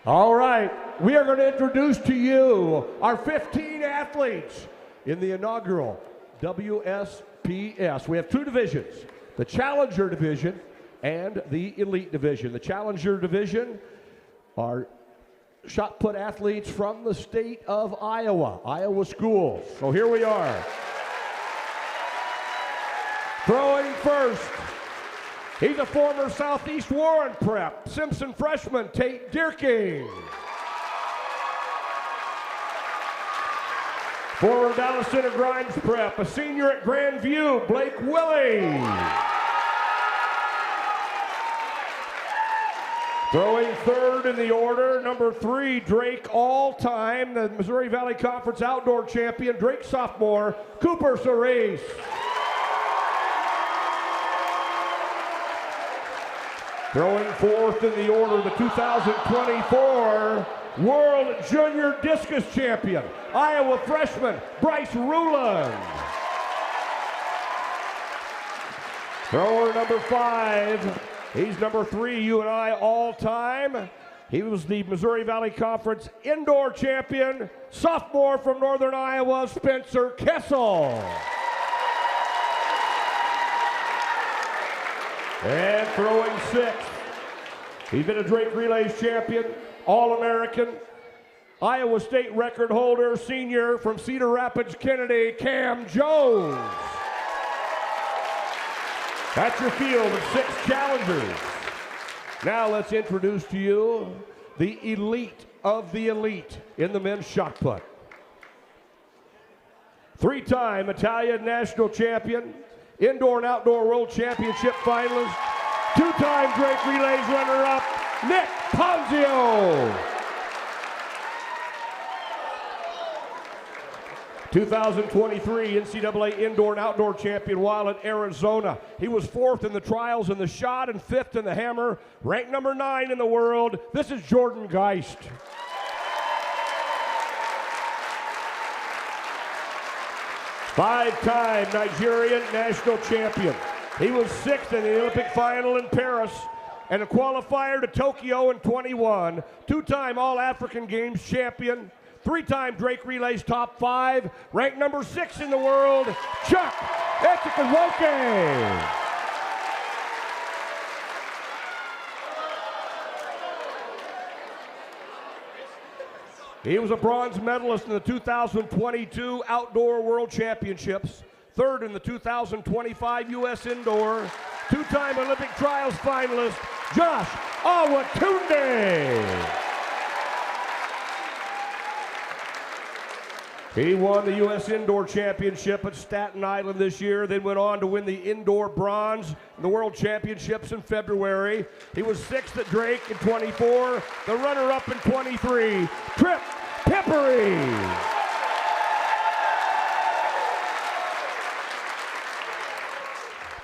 All right, we are going to introduce to you our 15 athletes in the inaugural WSPS. We have two divisions, the Challenger Division and the Elite Division. The Challenger Division are shot put athletes from the state of Iowa schools. So here we are. Throwing first. He's a former Southeast Warren prep, Simpson freshman Tate Dierking. Former Dallas Center Grimes prep, a senior at Grandview, Blake Willie. Throwing third in the order, number 3, Drake all-time, the Missouri Valley Conference outdoor champion, Drake sophomore, Cooper Cerise. Throwing fourth in the order, the 2024 World Junior Discus Champion, Iowa freshman, Bryce Ruland. Thrower number 5, he's number 3 UNI all-time. He was the Missouri Valley Conference indoor champion, sophomore from Northern Iowa, Spencer Kessel. And throwing 6th, he's been a Drake Relays champion, All-American, Iowa State record holder, senior from Cedar Rapids, Kennedy, Cam Jones. That's your field of 6 challengers. Now let's introduce to you the elite of the elite in the men's shot put. 3-time Italian national champion, indoor and outdoor world championship finalist, 2-time Drake Relays runner-up, Nick Ponzio. 2023 NCAA indoor and outdoor champion while in Arizona. He was 4th in the trials in the shot and 5th in the hammer, ranked number 9 in the world. This is Jordan Geist. Five-time Nigerian national champion. He was 6th in the Olympic final in Paris and a qualifier to Tokyo in 21. 2-time All-African Games champion. 3-time Drake Relays top 5. Ranked number 6 in the world, Chuck Etchikawoke. He was a bronze medalist in the 2022 Outdoor World Championships, 3rd in the 2025 U.S. Indoor, 2-time Olympic Trials finalist, Josh Awatunde. He won the U.S. Indoor Championship at Staten Island this year, then went on to win the indoor bronze in the World Championships in February. He was 6th at Drake in 24, the runner-up in 23, Trip Pippery.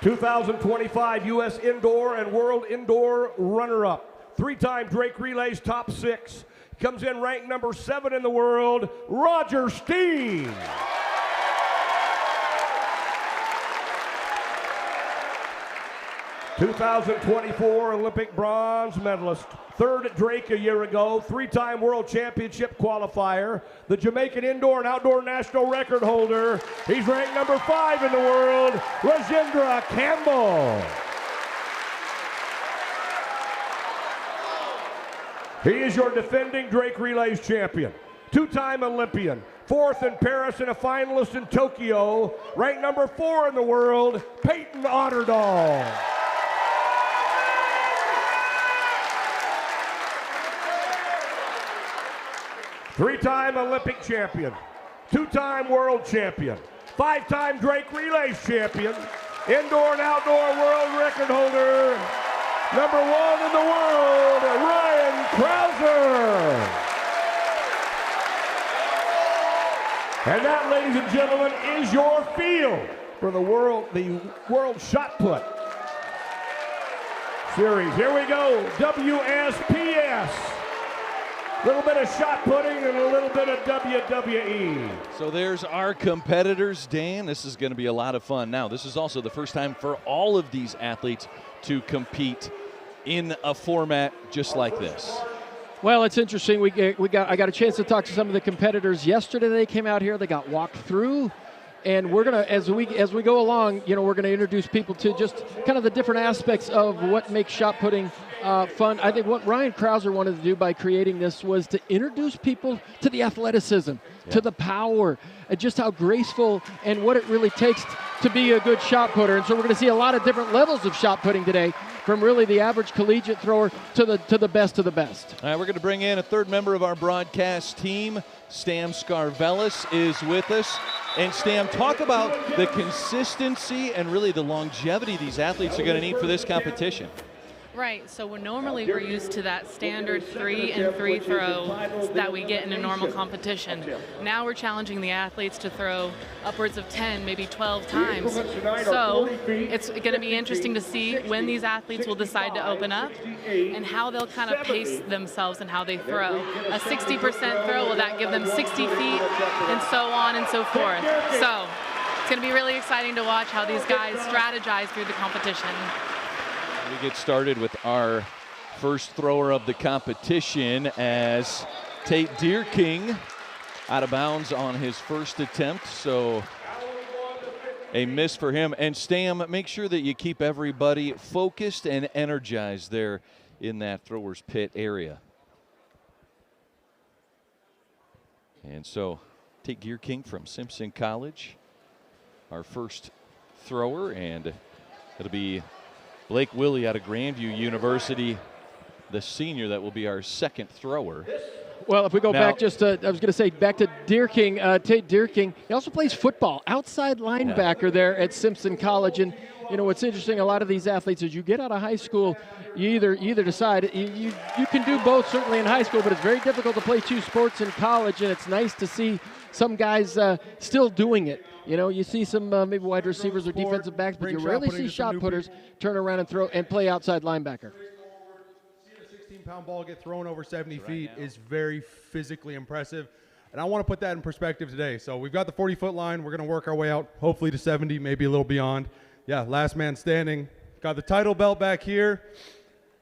'25 U.S. Indoor and World Indoor runner-up, 3-time Drake Relays top 6. Comes in ranked number 7 in the world, Roger Steen. '24 Olympic bronze medalist, 3rd at Drake a year ago, 3-time World Championship qualifier, the Jamaican indoor and outdoor national record holder. He's ranked number 5 in the world, Rajendra Campbell. He is your defending Drake Relays champion, 2-time Olympian, 4th in Paris and a finalist in Tokyo, ranked number 4 in the world, Peyton Otterdahl. Three-time Olympic champion, 2-time world champion, 5-time Drake Relays champion, indoor and outdoor world record holder, number 1 in the world, Ryan Krauser. And that, ladies and gentlemen, is your field for the World Shot Put Series. Here we go, WSPS. A little bit of shot putting and a little bit of WWE. So there's our competitors, Dan. This is going to be a lot of fun. Now, this is also the first time for all of these athletes to compete in a format just like this. Well, it's interesting. I got a chance to talk to some of the competitors yesterday. They came out here. They got walked through, and we're gonna as we go along. We're gonna introduce people to just kind of the different aspects of what makes shot putting fun. I think what Ryan Krauser wanted to do by creating this was to introduce people to the athleticism, to the power, and just how graceful and what it really takes to be a good shot putter. And so we're going to see a lot of different levels of shot putting today, from really the average collegiate thrower to the best of the best. All right, we're going to bring in a third member of our broadcast team. Stam Scarvelis is with us. And Stam, talk about the consistency and really the longevity these athletes are going to need for this competition. Right, so normally we're used to that standard 3 and 3 throw that we get in a normal competition. Now we're challenging the athletes to throw upwards of 10, maybe 12 times. So it's going to be interesting to see when these athletes will decide to open up and how they'll kind of pace themselves and how they throw. A 60% throw, will that give them 60 feet, and so on and so forth. So it's going to be really exciting to watch how these guys strategize through the competition. We get started with our first thrower of the competition as Tate Deerking out of bounds on his first attempt, so a miss for him. And Stam, make sure that you keep everybody focused and energized there in that thrower's pit area. And so Tate Deerking from Simpson College, our first thrower, and it'll be Blake Willie out of Grandview University, the senior, that will be our second thrower. Well, if we go back just I was going to say back to Deerking, Tate Deerking, he also plays football, outside linebacker there at Simpson College. And, what's interesting, a lot of these athletes, as you get out of high school, you either decide, you can do both certainly in high school, but it's very difficult to play two sports in college, and it's nice to see some guys still doing it. You see some maybe wide receivers or defensive backs, but you rarely see shot putters turn around and throw and play outside linebacker. Seeing a 16-pound ball get thrown over 70 feet is very physically impressive, and I want to put that in perspective today. So we've got the 40-foot line. We're going to work our way out, hopefully to 70, maybe a little beyond. Yeah, last man standing. Got the title belt back here.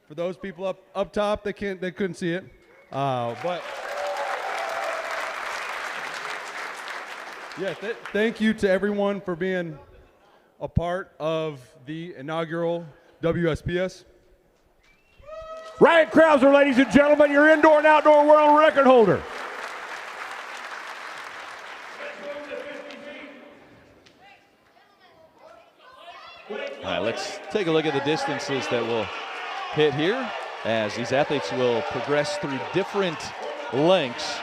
For those people up top, they couldn't see it, but. Yeah, thank you to everyone for being a part of the inaugural WSPS. Ryan Krauser, ladies and gentlemen, your indoor and outdoor world record holder. All right, let's take a look at the distances that will hit here as these athletes will progress through different lengths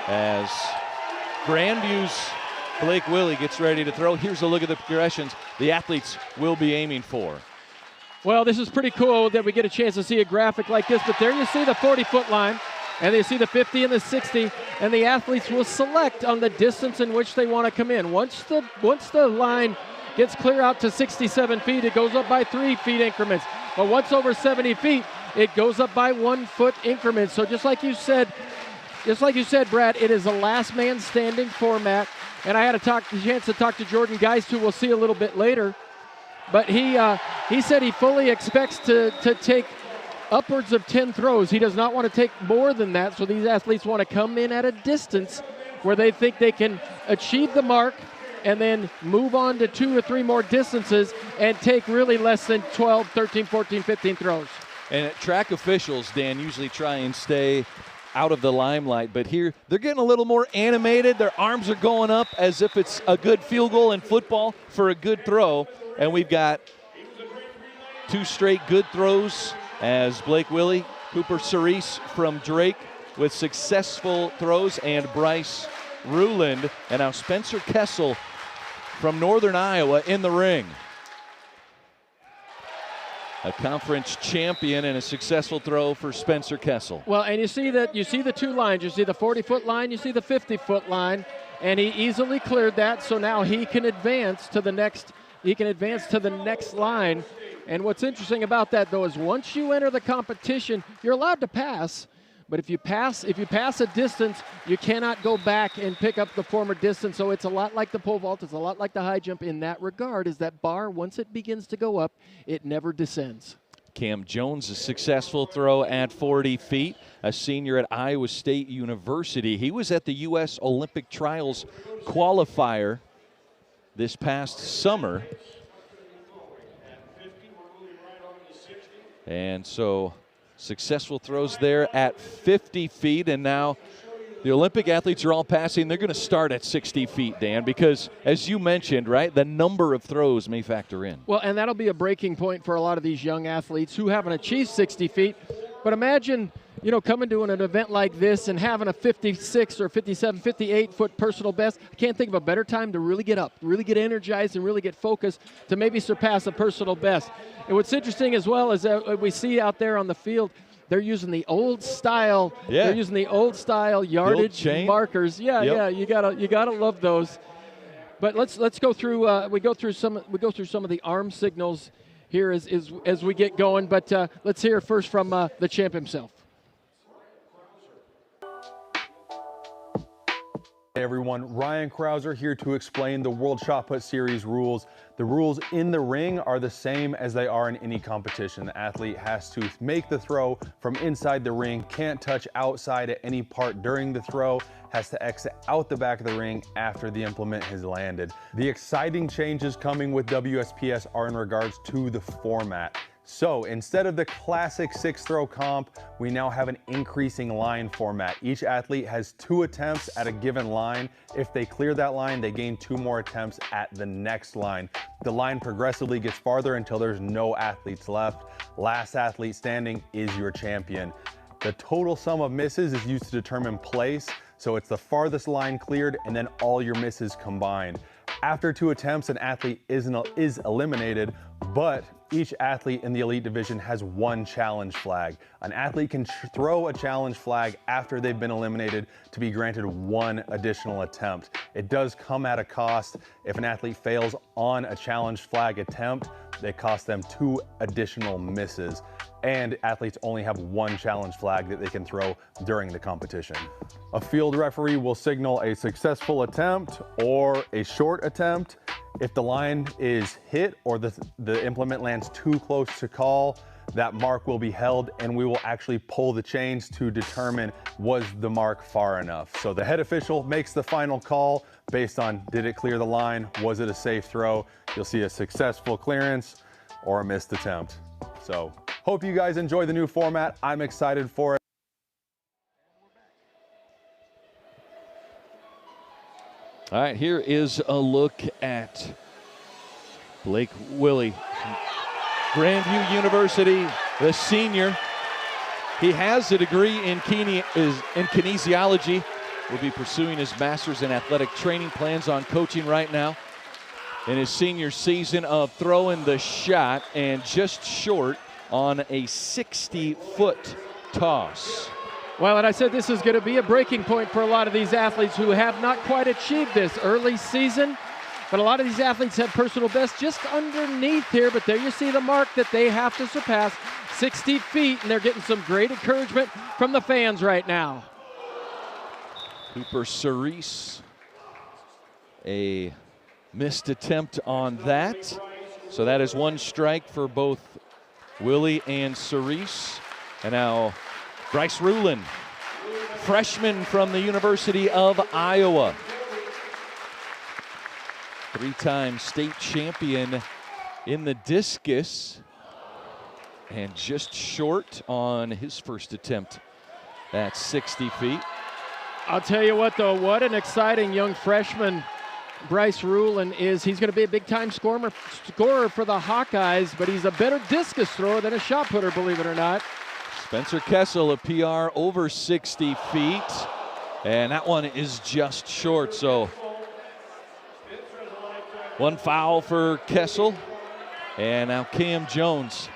as Grandview's Blake Willie gets ready to throw. Here's a look at the progressions the athletes will be aiming for. Well, this is pretty cool that we get a chance to see a graphic like this, but there you see the 40-foot line, and you see the 50 and the 60, and the athletes will select on the distance in which they want to come in. Once the line gets clear out to 67 feet, it goes up by 3 feet increments. But once over 70 feet, it goes up by 1 foot increments. So just like you said, Brad, it is a last man standing format, and I had a chance to talk to Jordan Geist, who we'll see a little bit later. But he said he fully expects to take upwards of 10 throws. He does not want to take more than that, so these athletes want to come in at a distance where they think they can achieve the mark and then move on to 2 or 3 more distances and take really less than 12, 13, 14, 15 throws. And track officials, Dan, usually try and stay out of the limelight, but here they're getting a little more animated. Their arms are going up as if it's a good field goal in football for a good throw. And we've got 2 straight good throws as Blake Willie, Cooper Cerise from Drake with successful throws, and Bryce Ruland, and now Spencer Kessel from Northern Iowa in the ring. A conference champion and a successful throw for Spencer Kessel. Well, and you see the 2 lines. You see the 40-foot line, you see the 50-foot line, and he easily cleared that, so now he can advance to the next line. And what's interesting about that, though, is once you enter the competition, you're allowed to pass. But if you pass a distance, you cannot go back and pick up the former distance. So it's a lot like the pole vault. It's a lot like the high jump in that regard, is that bar, once it begins to go up, it never descends. Cam Jones, a successful throw at 40 feet, a senior at Iowa State University. He was at the U.S. Olympic Trials qualifier this past summer. And so successful throws there at 50 feet, and now the Olympic athletes are all passing. They're going to start at 60 feet, Dan, because as you mentioned, right, the number of throws may factor in. Well, and that'll be a breaking point for a lot of these young athletes who haven't achieved 60 feet. But imagine, you know, coming to an event like this and having a 56 or 57, 58-foot personal best. I can't think of a better time to really get up, really get energized, and really get focused to maybe surpass a personal best. And what's interesting as well is that we see out there on the field, they're using the old style. Yeah. They're using the old style yardage markers. Yeah, Yep. yeah. You gotta love those. But let's go through. We go through some of the arm signals here as we get going. But let's hear first from the champ himself. Hey everyone, Ryan Krauser here to explain the World Shot Put Series rules. The rules in the ring are the same as they are in any competition. The athlete has to make the throw from inside the ring, can't touch outside at any part during the throw, has to exit out the back of the ring after the implement has landed. The exciting changes coming with WSPS are in regards to the format. So instead of the classic 6-throw comp, we now have an increasing line format. Each athlete has 2 attempts at a given line. If they clear that line, they gain 2 more attempts at the next line. The line progressively gets farther until there's no athletes left. Last athlete standing is your champion. The total sum of misses is used to determine place. So it's the farthest line cleared and then all your misses combined. After 2 attempts, an athlete is eliminated, but each athlete in the elite division has 1 challenge flag. An athlete can throw a challenge flag after they've been eliminated to be granted 1 additional attempt. It does come at a cost. If an athlete fails on a challenge flag attempt, it costs them 2 additional misses. And athletes only have 1 challenge flag that they can throw during the competition. A field referee will signal a successful attempt or a short attempt. If the line is hit or the implement lands too close to call, that mark will be held and we will actually pull the chains to determine was the mark far enough. So the head official makes the final call based on did it clear the line, was it a safe throw? You'll see a successful clearance or a missed attempt. So hope you guys enjoy the new format. I'm excited for it. All right, here is a look at Blake Willie, Grandview University, the senior. He has a degree in kinesiology. Will be pursuing his master's in athletic training, plans on coaching right now in his senior season of throwing the shot and just short on a 60-foot toss. Well, and I said this is going to be a breaking point for a lot of these athletes who have not quite achieved this early season. But a lot of these athletes have personal bests just underneath here. But there you see the mark that they have to surpass, 60 feet, and they're getting some great encouragement from the fans right now. Cooper Cerise, a missed attempt on that. So that is 1 strike for both Willie and Cerise. And now Bryce Rulin, freshman from the University of Iowa. 3-time state champion in the discus. And just short on his first attempt at 60 feet. I'll tell you what, though, what an exciting young freshman Bryce Rulin is. He's going to be a big-time scorer for the Hawkeyes, but he's a better discus thrower than a shot putter, believe it or not. Spencer Kessel, a PR over 60 feet, and that one is just short. So 1 foul for Kessel, and now Cam Jones.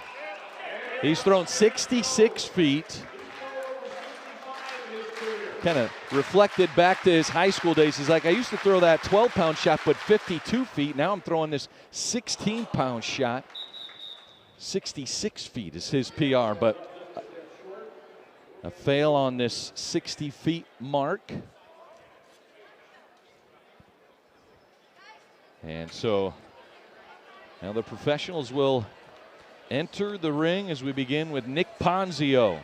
He's thrown 66 feet. Kind of reflected back to his high school days. He's like, I used to throw that 12-pound shot, but 52 feet. Now I'm throwing this 16-pound shot. 66 feet is his PR, but a fail on this 60 feet mark. And so now the professionals will enter the ring as we begin with Nick Ponzio.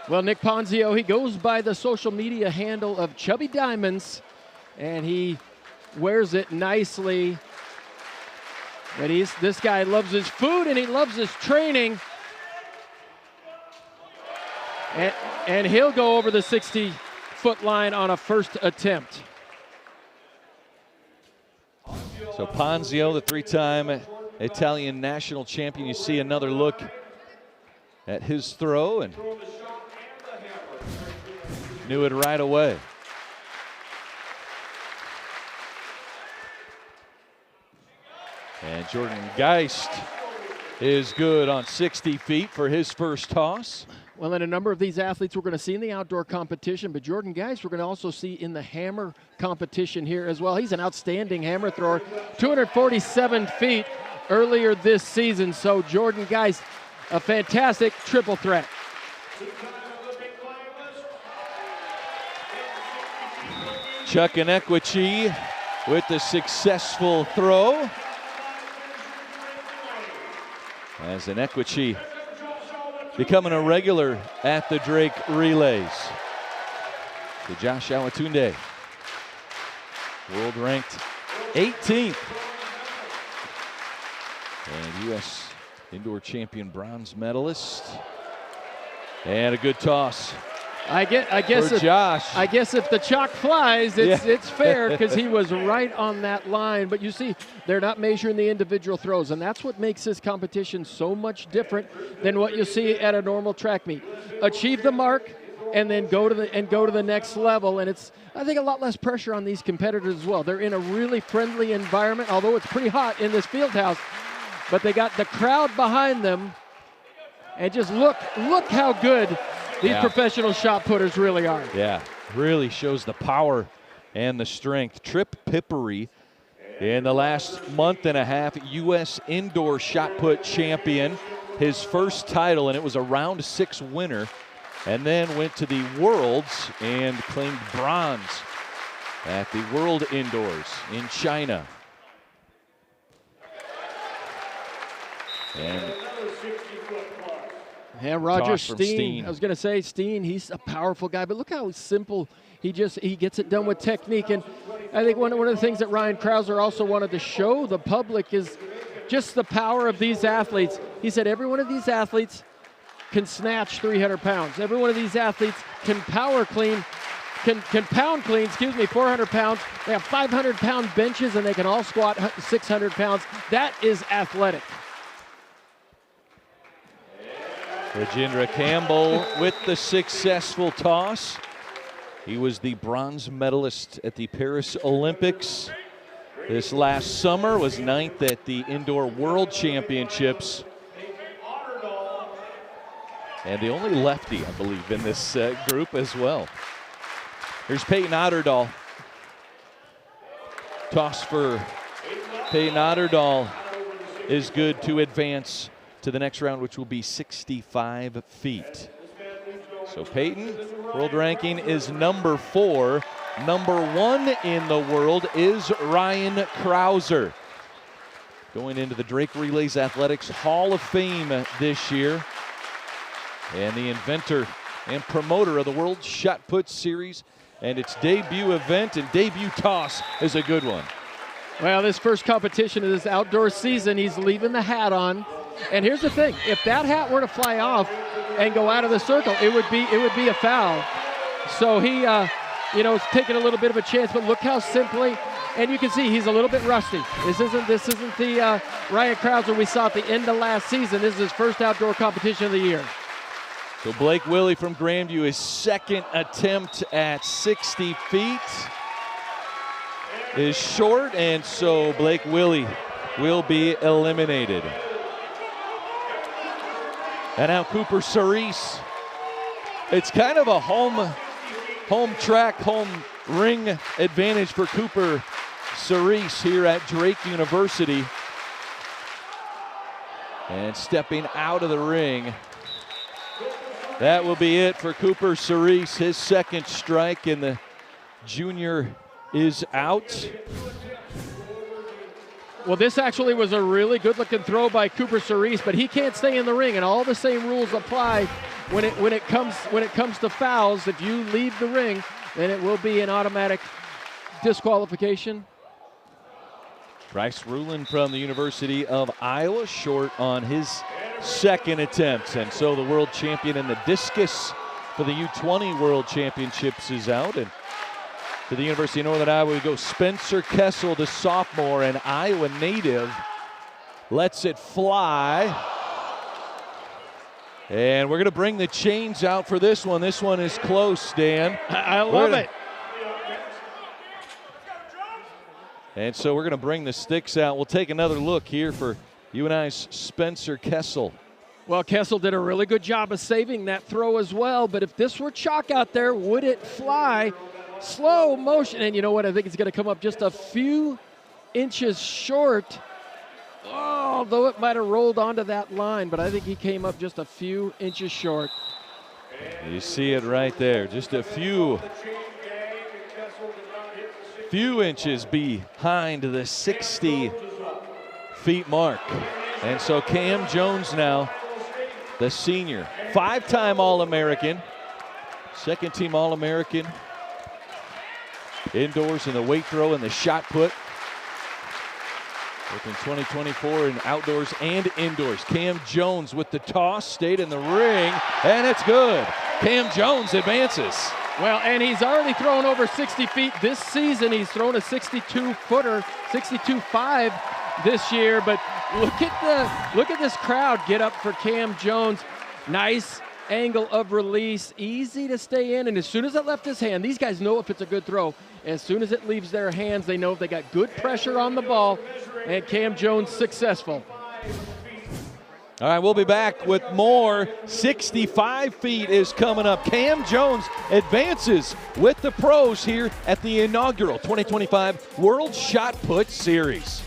Well, Nick Ponzio, he goes by the social media handle of Chubby Diamonds, and he wears it nicely. But this guy loves his food and he loves his training. And he'll go over the 60-foot line on a first attempt. So Ponzio, the three-time Italian national champion, you see another look at his throw and knew it right away. And Jordan Geist is good on 60 feet for his first toss. Well, and a number of these athletes we're going to see in the outdoor competition, but Jordan Geist we're going to also see in the hammer competition here as well. He's an outstanding hammer thrower, 247 feet earlier this season. So Jordan Geist, a fantastic triple threat. Chuck Inequachi with the successful throw. As Inequachi becoming a regular at the Drake relays. To Josh Awatunde, world ranked 18th. And U.S. indoor champion bronze medalist. And a good toss. I guess if the chalk flies, it's fair because he was right on that line. But you see, they're not measuring the individual throws, and that's what makes this competition so much different than what you see at a normal track meet. Achieve the mark, and then go to the next level. And it's, I think, a lot less pressure on these competitors as well. They're in a really friendly environment, although it's pretty hot in this field house. But they got the crowd behind them, and just look how good these professional shot putters really are. Yeah, really shows the power and the strength. Trip Pippery, in the last month and a half, U.S. indoor shot put champion. His first title, and it was a round 6 winner. And then went to the Worlds and claimed bronze at the World Indoors in China. And yeah, Roger Steen. I was going to say Steen, he's a powerful guy, but look how simple he gets it done with technique. And I think one of the things that Ryan Krauser also wanted to show the public is just the power of these athletes. He said every one of these athletes can snatch 300 pounds. Every one of these athletes can pound clean, 400 pounds. They have 500-pound benches, and they can all squat 600 pounds. That is athletic. Rajendra Campbell with the successful toss. He was the bronze medalist at the Paris Olympics this last summer, was 9th at the Indoor World Championships. And the only lefty, I believe, in this group as well. Here's Peyton Otterdahl. Toss for Peyton Otterdahl is good to advance to the next round, which will be 65 feet. So Peyton, world ranking is number 4. Number 1 in the world is Ryan Krauser. Going into the Drake Relays Athletics Hall of Fame this year. And the inventor and promoter of the World Shot Put Series and its debut event and debut toss is a good one. Well, this first competition of this outdoor season, he's leaving the hat on. And here's the thing, if that hat were to fly off and go out of the circle, it would be a foul. So he is taking a little bit of a chance, but look how simply, and you can see he's a little bit rusty. This isn't the Ryan Krauser we saw at the end of last season. This is his first outdoor competition of the year. So Blake Willie from Grandview, his second attempt at 60 feet is short, and so Blake Willie will be eliminated. And now Cooper Cerise. It's kind of a home track, home ring advantage for Cooper Cerise here at Drake University. And stepping out of the ring. That will be it for Cooper Cerise, his second strike, and the junior is out. Well, this actually was a really good-looking throw by Cooper Cerise, but he can't stay in the ring, and all the same rules apply when it comes to fouls. If you leave the ring, then it will be an automatic disqualification. Bryce Rulin from the University of Iowa, short on his second attempt, and so the world champion in the discus for the U20 World Championships is out. And to the University of Northern Iowa we go. Spencer Kessel, the sophomore and Iowa native, lets it fly. And we're going to bring the chains out for this one. This one is close, Dan. I love it. And so we're going to bring the sticks out. We'll take another look here for UNI's Spencer Kessel. Well, Kessel did a really good job of saving that throw as well, but if this were chalk out there, would it fly? Slow motion, and you know what? I think it's going to come up just a few inches short. Oh, although it might have rolled onto that line, but I think he came up just a few inches short. You see it right there, just a few inches behind the 60 feet mark. And so Cam Jones now, the senior, 5-time All-American, second-team All-American, indoors in the weight throw and the shot put. Both in 2024 in outdoors and indoors. Cam Jones with the toss, stayed in the ring, and it's good. Cam Jones advances. Well, and he's already thrown over 60 feet this season. He's thrown a 62-footer, 62.5 this year. But look at this crowd get up for Cam Jones. Nice angle of release, easy to stay in, and as soon as it left his hand, these guys know if it's a good throw. As soon as it leaves their hands, they know if they got good pressure on the ball, and Cam Jones successful. All right, we'll be back with more. 65 feet is coming up. Cam Jones advances with the pros here at the inaugural 2025 World Shot Put Series.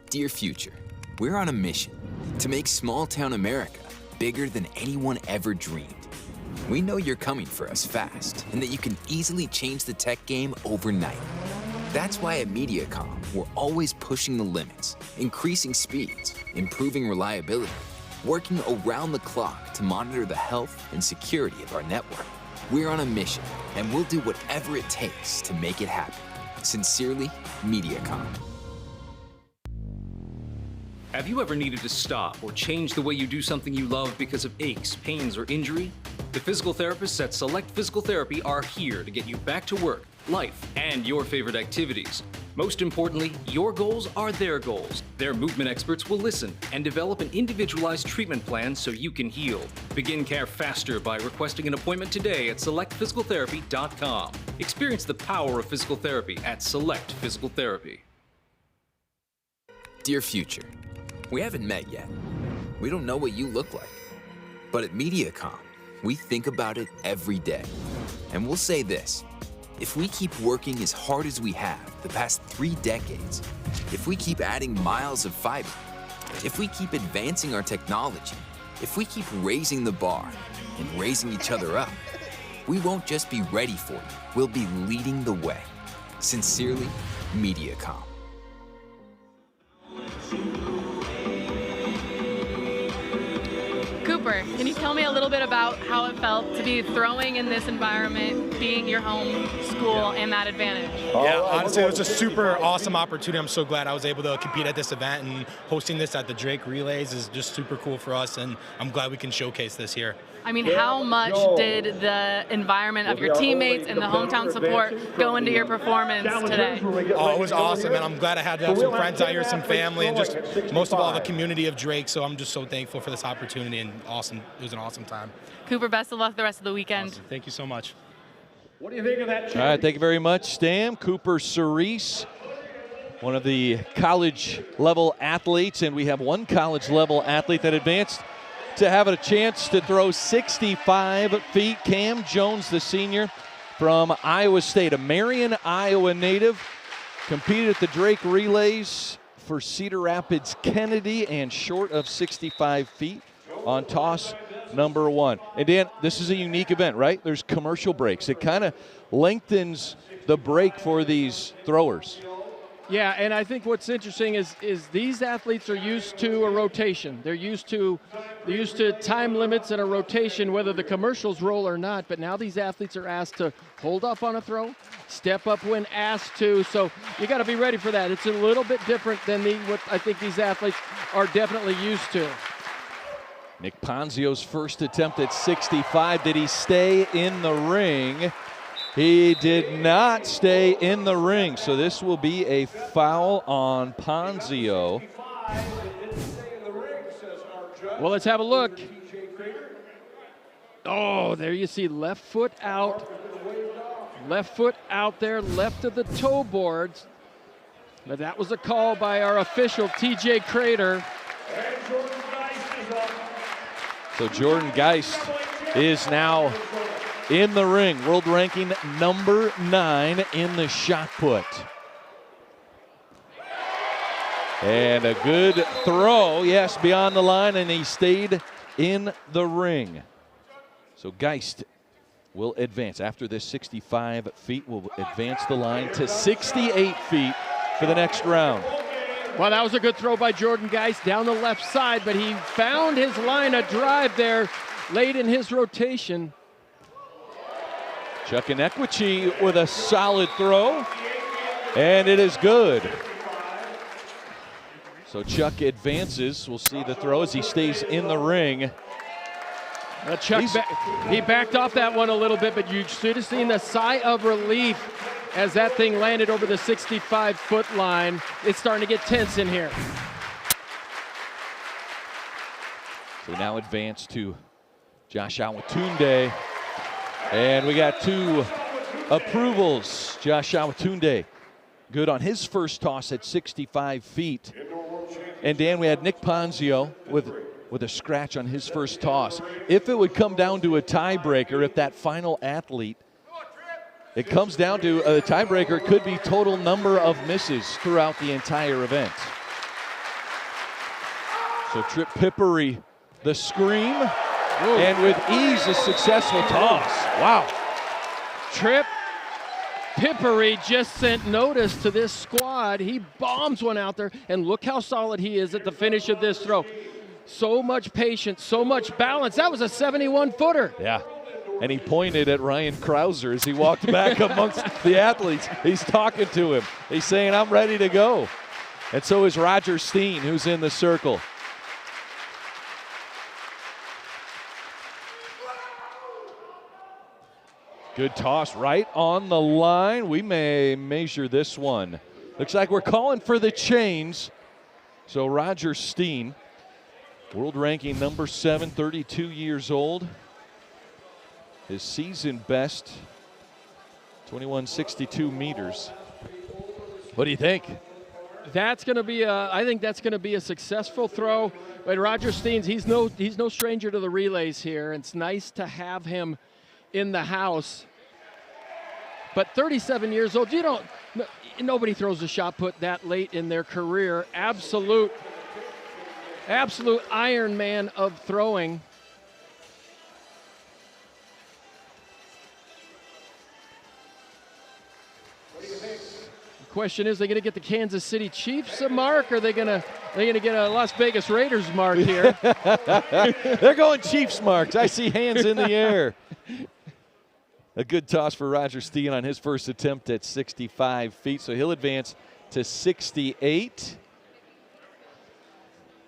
Dear future, we're on a mission to make small-town America bigger than anyone ever dreamed. We know you're coming for us fast and that you can easily change the tech game overnight. That's why at MediaCom, we're always pushing the limits, increasing speeds, improving reliability, working around the clock to monitor the health and security of our network. We're on a mission, and we'll do whatever it takes to make it happen. Sincerely, MediaCom. Have you ever needed to stop or change the way you do something you love because of aches, pains, or injury? The physical therapists at Select Physical Therapy are here to get you back to work, life, and your favorite activities. Most importantly, your goals are their goals. Their movement experts will listen and develop an individualized treatment plan so you can heal. Begin care faster by requesting an appointment today at selectphysicaltherapy.com. Experience the power of physical therapy at Select Physical Therapy. Dear future, we haven't met yet. We don't know what you look like. But at MediaCom, we think about it every day. And we'll say this, if we keep working as hard as we have the past 3 decades, if we keep adding miles of fiber, if we keep advancing our technology, if we keep raising the bar and raising each other up, we won't just be ready for you, we'll be leading the way. Sincerely, MediaCom. Cooper, can you tell me a little bit about how it felt to be throwing in this environment, being your home school, and that advantage? Yeah, honestly, it was a super awesome opportunity. I'm so glad I was able to compete at this event, and hosting this at the Drake Relays is just super cool for us, and I'm glad we can showcase this here. I mean, how much did the environment of your teammates and the hometown support go into your performance today? Oh, it was awesome, and I'm glad I had to have some friends out here, some family, and just most of all the community of Drake. So I'm just so thankful for this opportunity, and awesome. It was an awesome time. Cooper, best of luck the rest of the weekend. Awesome. Thank you so much. What do you think of that? All right, thank you very much, Stam. Cooper Cerise, one of the college-level athletes, and we have one college-level athlete that advanced to have a chance to throw 65 feet. Cam Jones, the senior from Iowa State, a Marion, Iowa native, competed at the Drake Relays for Cedar Rapids Kennedy and short of 65 feet on toss number 1. And Dan, this is a unique event, right? There's commercial breaks. It kind of lengthens the break for these throwers. Yeah, and I think what's interesting is these athletes are used to a rotation. They're used to time limits and a rotation, whether the commercials roll or not. But now these athletes are asked to hold off on a throw, step up when asked to. So you got to be ready for that. It's a little bit different than what I think these athletes are definitely used to. Nick Ponzio's first attempt at 65. Did he stay in the ring? He did not stay in the ring, so this will be a foul on Ponzio. Well, let's have a look. Oh, there you see left foot out. Left foot out there, left of the toe boards. But that was a call by our official, TJ Crater. So Jordan Geist is now in the ring, world ranking number 9 in the shot put. And a good throw, yes, beyond the line, and he stayed in the ring. So Geist will advance. After this 65 feet, will advance the line to 68 feet for the next round. Well, that was a good throw by Jordan Geist down the left side, but he found his line of drive there late in his rotation. Chuck Inequici with a solid throw, and it is good. So Chuck advances. We'll see the throw as he stays in the ring. Chuck, he backed off that one a little bit, but you should have seen the sigh of relief as that thing landed over the 65-foot line. It's starting to get tense in here. So now advance to Josh Awatunde. And we got 2 approvals. Josh Awatunde, good on his first toss at 65 feet. And Dan, we had Nick Ponzio with a scratch on his first toss. If it would come down to a tiebreaker, if that final athlete, it comes down to a tiebreaker, it could be total number of misses throughout the entire event. So Trip Pippery, the scream. Ooh. And with ease, a successful toss. Wow. Trip Pippery just sent notice to this squad. He bombs one out there, and look how solid he is at the finish of this throw. So much patience, so much balance. That was a 71-footer. Yeah. And he pointed at Ryan Krauser as he walked back amongst the athletes. He's talking to him. He's saying, I'm ready to go. And so is Roger Steen, who's in the circle. Good toss right on the line. We may measure this one. Looks like we're calling for the chains. So Roger Steen, world ranking number 7, 32 years old. His season best, 2162 meters. What do you think? That's going to be I think that's going to be a successful throw. But Roger Steen's, he's no stranger to the relays here. It's nice to have him in the house. But 37 years old, nobody throws a shot put that late in their career. Absolute Iron Man of throwing. The question is, are they going to get the Kansas City Chiefs a mark, or are they going to get a Las Vegas Raiders mark here? They're going Chiefs marks. I see hands in the air. A good toss for Roger Steen on his first attempt at 65 feet, so he'll advance to 68.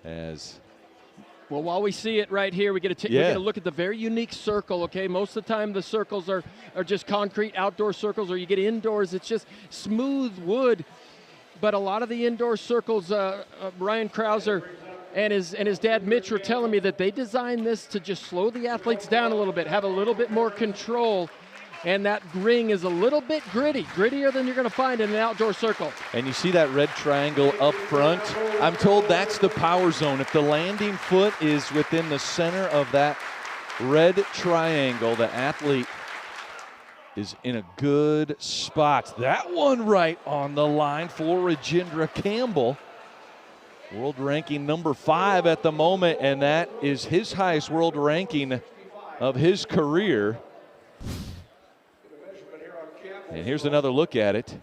Well, while we see it right here, we get to look at the very unique circle, okay? Most of the time the circles are just concrete outdoor circles, or you get indoors, it's just smooth wood. But a lot of the indoor circles, Ryan Krauser and his dad Mitch were telling me that they designed this to just slow the athletes down a little bit, have a little bit more control. And that ring is a little bit grittier than you're going to find in an outdoor circle. And you see that red triangle up front? I'm told that's the power zone. If the landing foot is within the center of that red triangle, the athlete is in a good spot. That one right on the line for Rajendra Campbell. World ranking number 5 at the moment, and that is his highest world ranking of his career. And here's another look at it.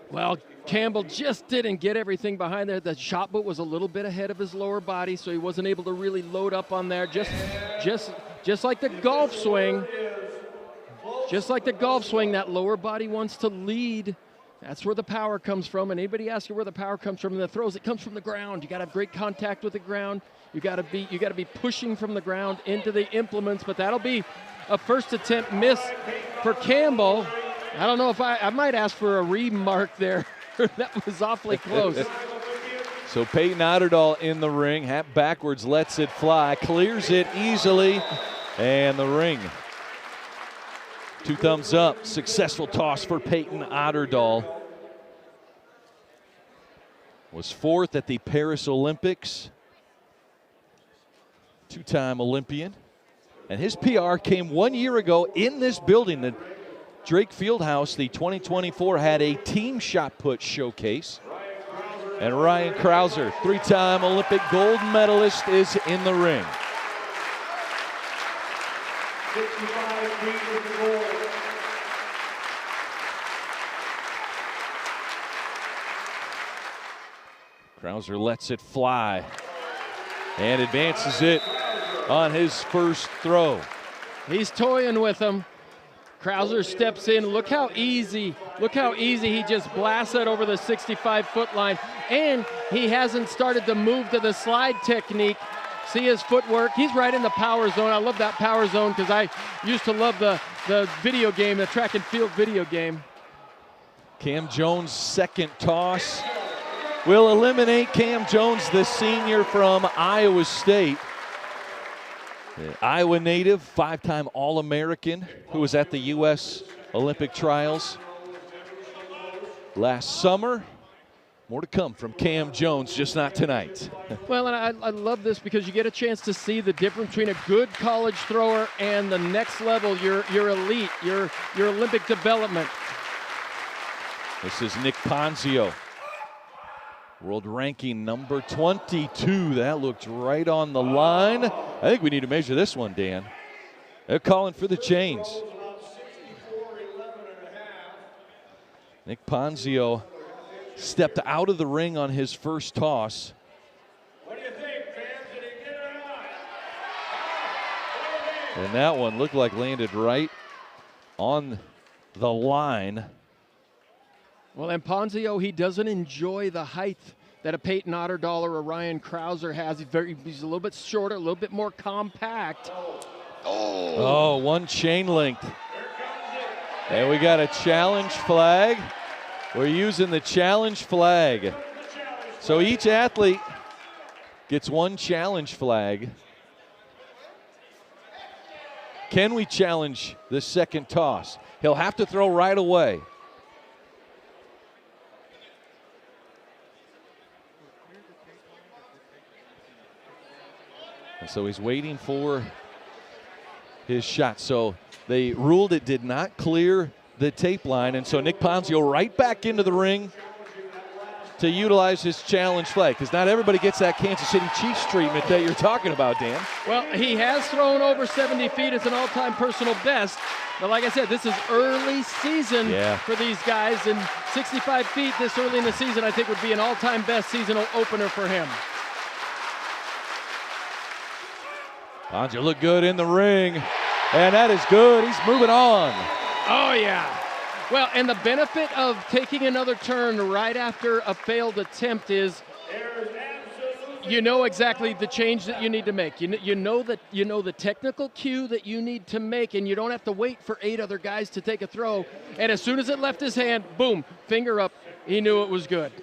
Well, Campbell just didn't get everything behind there. The shot put was a little bit ahead of his lower body, so he wasn't able to really load up on there. Just like the golf swing. Just like the golf swing, that lower body wants to lead. That's where the power comes from. And anybody asks you where the power comes from in the throws, it comes from the ground. You got to have great contact with the ground. You got to be pushing from the ground into the implements. But that'll be a first attempt miss for Campbell. I don't know if I might ask for a remark there. That was awfully close. So Peyton Otterdahl in the ring, hat backwards, lets it fly, clears it easily, and the ring. 2 thumbs up, successful toss for Peyton Otterdahl. Was 4th at the Paris Olympics. 2-time Olympian. And his PR came 1 year ago in this building. The Drake Fieldhouse, the 2024, had a team shot put showcase. And Ryan Krauser, 3-time Olympic gold medalist, is in the ring. 65 feet is the goal. Krauser lets it fly and advances it on his first throw. He's toying with him. Krauser steps in. Look how easy he just blasts it over the 65-foot line. And he hasn't started to move to the slide technique. See his footwork. He's right in the power zone. I love that power zone because I used to love the video game, the track and field video game. Cam Jones' second toss will eliminate Cam Jones, the senior from Iowa State. The Iowa native, 5-time All-American, who was at the U.S. Olympic trials last summer. More to come from Cam Jones, just not tonight. Well, and I love this because you get a chance to see the difference between a good college thrower and the next level, your elite, your Olympic development. This is Nick Ponzio, world ranking number 22. That looked right on the line. I think we need to measure this one, Dan. They're calling for the chains. Nick Ponzio stepped out of the ring on his first toss. What do you think, fans? Did he get it or not? And that one looked like landed right on the line. Well, and Ponzio, he doesn't enjoy the height that a Peyton Otterdahl or a Ryan Krauser has. He's a little bit shorter, a little bit more compact. Oh, one chain length. And we got a challenge flag. We're using the challenge flag. So each athlete gets one challenge flag. Can we challenge the second toss? He'll have to throw right away. And so he's waiting for his shot. So they ruled it did not clear the tape line, and so Nick Ponzio right back into the ring to utilize his challenge flag, because not everybody gets that Kansas City Chiefs treatment that you're talking about, Dan. Well, he has thrown over 70 feet as an all-time personal best, but like I said, this is early season for these guys, and 65 feet this early in the season I think would be an all-time best seasonal opener for him. Ponzio looked good in the ring, and that is good. He's moving on. Oh, yeah. Well, and the benefit of taking another turn right after a failed attempt is you know exactly the change that you need to make. You know the technical cue that you need to make, and you don't have to wait for 8 other guys to take a throw. And as soon as it left his hand, boom, finger up, he knew it was good.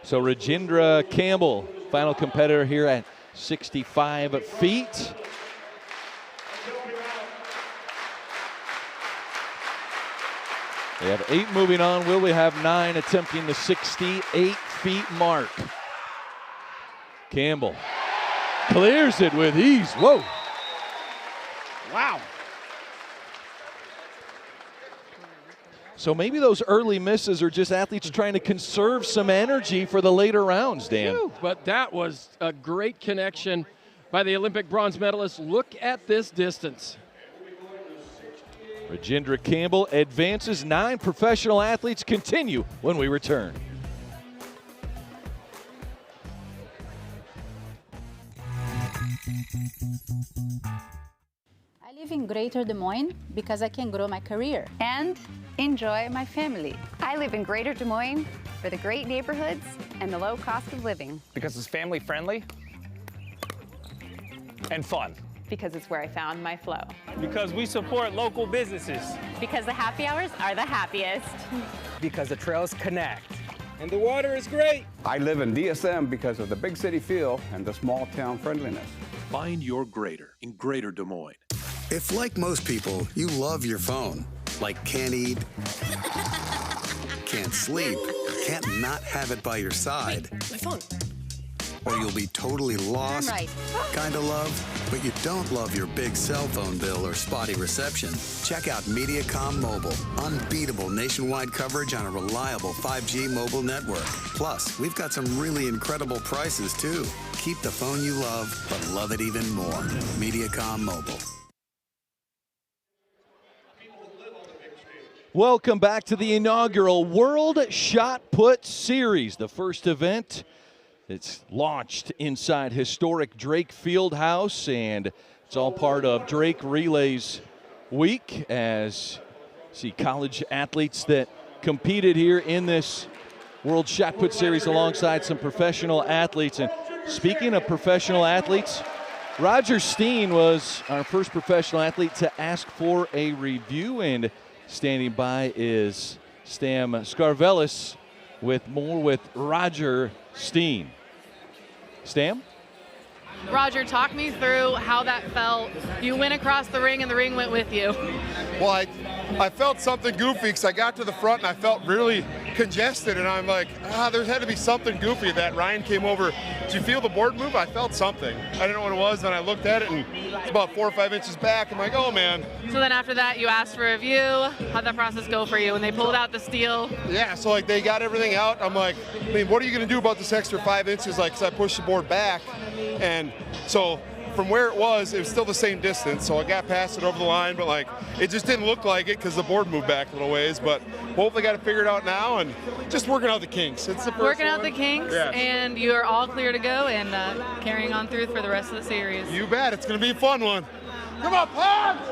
So Rajendra Campbell, final competitor here at 65 feet. They have 8 moving on. Will we have 9 attempting the 68 feet mark? Campbell clears it with ease. Whoa. Wow. So maybe those early misses are just athletes trying to conserve some energy for the later rounds, Dan. Whew, but that was a great connection by the Olympic bronze medalist. Look at this distance. Rajendra Campbell advances. 9 professional athletes continue when we return. I live in Greater Des Moines because I can grow my career and enjoy my family. I live in Greater Des Moines for the great neighborhoods and the low cost of living. Because it's family friendly and fun. Because it's where I found my flow. Because we support local businesses. Because the happy hours are the happiest. Because the trails connect. And the water is great. I live in DSM because of the big city feel and the small town friendliness. Find your greater in Greater Des Moines. If, like most people, you love your phone, like can't eat, can't sleep, can't not have it by your side. My phone. Or you'll be totally lost, kind of love, but you don't love your big cell phone bill or spotty reception. Check out Mediacom Mobile. Unbeatable nationwide coverage on a reliable 5G mobile network. Plus, we've got some really incredible prices, too. Keep the phone you love, but love it even more. Mediacom Mobile. Welcome back to the inaugural World Shot Put Series, the first event. It's launched inside historic Drake Fieldhouse, and it's all part of Drake Relays Week, as you see college athletes that competed here in this World Shot Put Series alongside some professional athletes. And speaking of professional athletes, Roger Steen was our first professional athlete to ask for a review, and standing by is Stam Scarvelis with more with Roger Steen. Stam? Roger, talk me through how that felt. You went across the ring and the ring went with you. Well, I felt something goofy because I got to the front and I felt really congested, and I'm like, there had to be something goofy that Ryan came over. Did you feel the board move? I felt something. I didn't know what it was, then I looked at it and it's about 4 or 5 inches back. I'm like, oh man. So then after that, you asked for a review. How'd that process go for you when they pulled out the steel? Yeah, so like they got everything out. I'm like, I mean, what are you going to do about this extra 5 inches? Like, because I pushed the board back, and so from where it was still the same distance, so I got past it over the line, but like it just didn't look like it because the board moved back a little ways. But hopefully got it figured out now and just working out the kinks. It's the first working out one. the kinks, yes. And you are all clear to go and carrying on through for the rest of the series. You bet, it's going to be a fun one. Come on, pumped!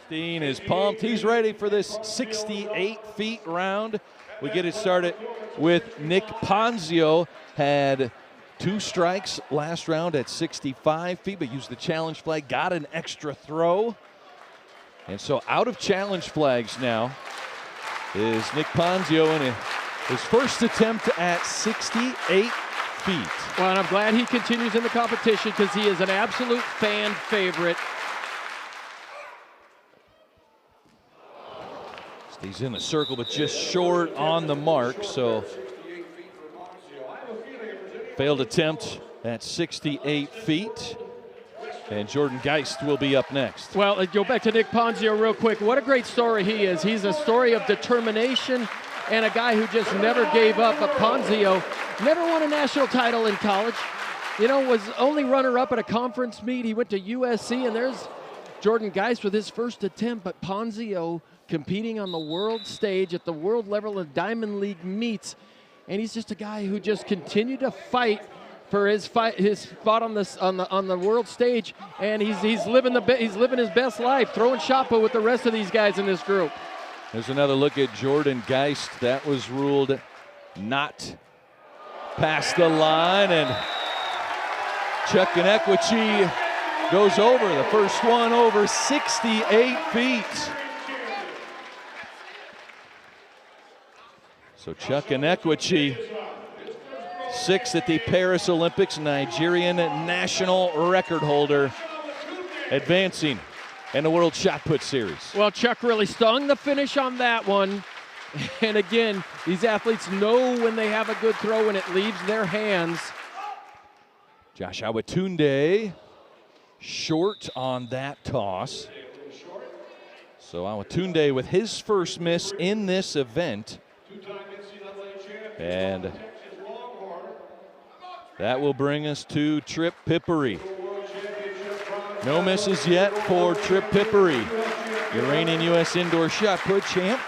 Steen is pumped. He's ready for this 68 feet round. We get it started with Nick Ponzio. Had 2 strikes last round at 65 feet, but used the challenge flag, got an extra throw. And so out of challenge flags now is Nick Ponzio in his first attempt at 68 feet. Well, and I'm glad he continues in the competition because he is an absolute fan favorite. Stays in the circle, but just short on the mark, so failed attempt at 68 feet. And Jordan Geist will be up next. Well, go back to Nick Ponzio real quick. What a great story he is. He's a story of determination and a guy who just never gave up. But Ponzio never won a national title in college. You know, was only runner-up at a conference meet. He went to USC, and there's Jordan Geist with his first attempt. But Ponzio competing on the world stage at the world level of Diamond League meets. And he's just a guy who just continued to fight for his spot on the world stage, and he's living his best life, throwing shot put with the rest of these guys in this group. There's another look at Jordan Geist. That was ruled not past the line, and Chuck Inequici goes over the first one over 68 feet. So Chuck Inequici, 6th at the Paris Olympics, Nigerian national record holder, advancing in the World Shot Put Series. Well, Chuck really stung the finish on that one. And again, these athletes know when they have a good throw and it leaves their hands. Josh Awatunde short on that toss. So Awatunde with his first miss in this event. And that will bring us to Trip Pippery. No misses yet for Trip Pippery, your reigning U.S. indoor shot put champ.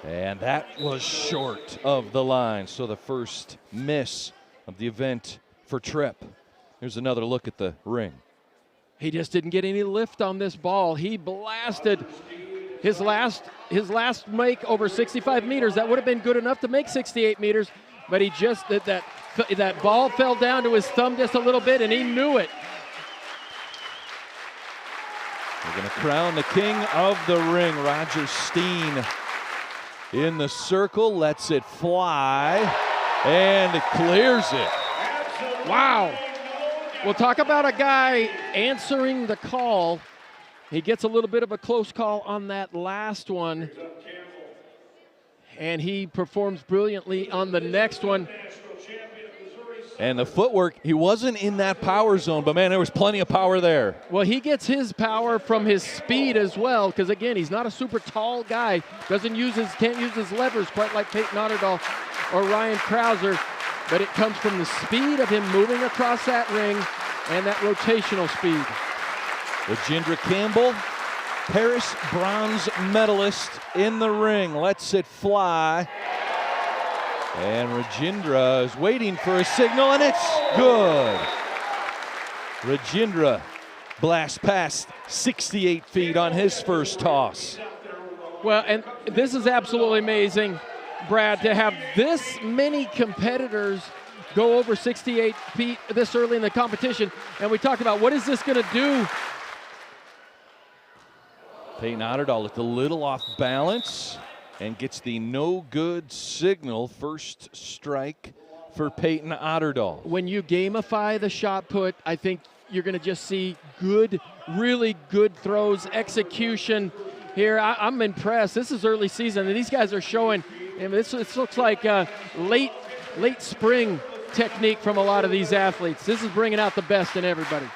And that was short of the line. So the first miss of the event for Trip. Here's another look at the ring. He just didn't get any lift on this ball. He blasted his last make over 65 meters. That would have been good enough to make 68 meters, but he just that ball fell down to his thumb just a little bit, and he knew it. We're going to crown the king of the ring, Roger Steen. In the circle, lets it fly, and clears it. Wow. We'll talk about a guy answering the call. He gets a little bit of a close call on that last one, and he performs brilliantly on the next one. And the footwork, he wasn't in that power zone, but man, there was plenty of power there. Well, he gets his power from his speed as well, because again, he's not a super tall guy. Can't use his levers quite like Peyton Otterdahl or Ryan Krauser, but it comes from the speed of him moving across that ring and that rotational speed. Rajendra Campbell, Paris bronze medalist in the ring, lets it fly. And Rajendra is waiting for a signal, and it's good. Rajendra blasts past 68 feet on his first toss. Well, and this is absolutely amazing, Brad, to have this many competitors go over 68 feet this early in the competition. And we talked about what is this going to do? Peyton Otterdahl looked a little off balance and gets the no good signal. First strike for Peyton Otterdahl. When you gamify the shot put, I think you're going to just see good, really good throws, execution here. I'm impressed. This is early season, and these guys are showing. And this looks like late spring technique from a lot of these athletes. This is bringing out the best in everybody.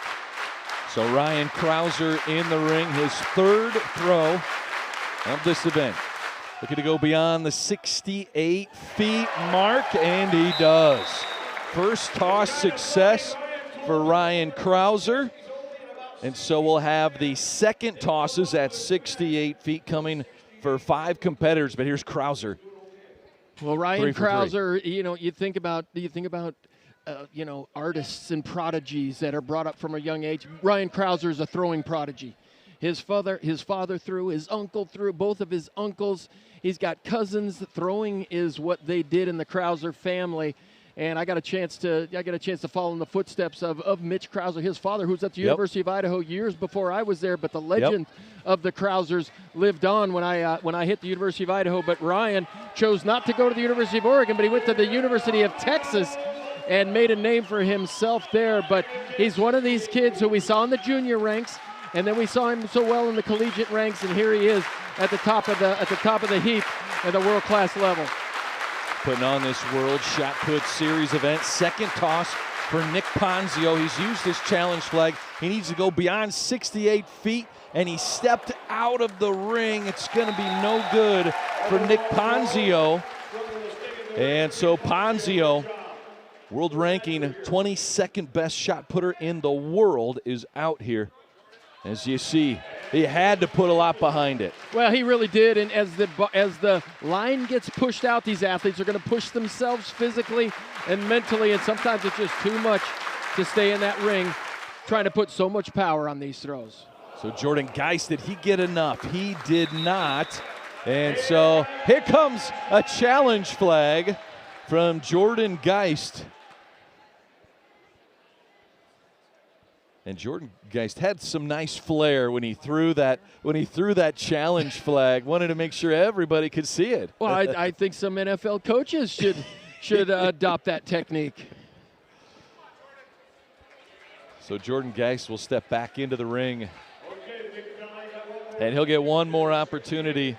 So Ryan Krauser in the ring, his third throw of this event. Looking to go beyond the 68 feet mark, and he does. First toss success for Ryan Krauser. And so we'll have the second tosses at 68 feet coming for 5 competitors. But here's Krauser. Well, Ryan Krauser, you think about artists and prodigies that are brought up from a young age. Ryan Krauser is a throwing prodigy. His father threw, his uncle threw, both of his uncles. He's got cousins. Throwing is what they did in the Krauser family. And I got a chance to follow in the footsteps of Mitch Krauser, his father, who's at the University of Idaho years before I was there. But the legend of the Krausers lived on when I hit the University of Idaho. But Ryan chose not to go to the University of Oregon, but he went to the University of Texas and made a name for himself there. But he's one of these kids who we saw in the junior ranks, and then we saw him so well in the collegiate ranks, and here he is at the top of the heap at the world-class level. Putting on this World Shot Put Series event. Second toss for Nick Ponzio. He's used his challenge flag. He needs to go beyond 68 feet, and he stepped out of the ring. It's going to be no good for Nick Ponzio. And so Ponzio, world ranking 22nd best shot putter in the world, is out here. As you see, he had to put a lot behind it. Well, he really did, and as the line gets pushed out, these athletes are going to push themselves physically and mentally, and sometimes it's just too much to stay in that ring trying to put so much power on these throws. So Jordan Geist, did he get enough? He did not. And so here comes a challenge flag from Jordan Geist. And Jordan Geist had some nice flair when he threw that challenge flag. Wanted to make sure everybody could see it. Well, I think some NFL coaches should adopt that technique. So Jordan Geist will step back into the ring, and he'll get one more opportunity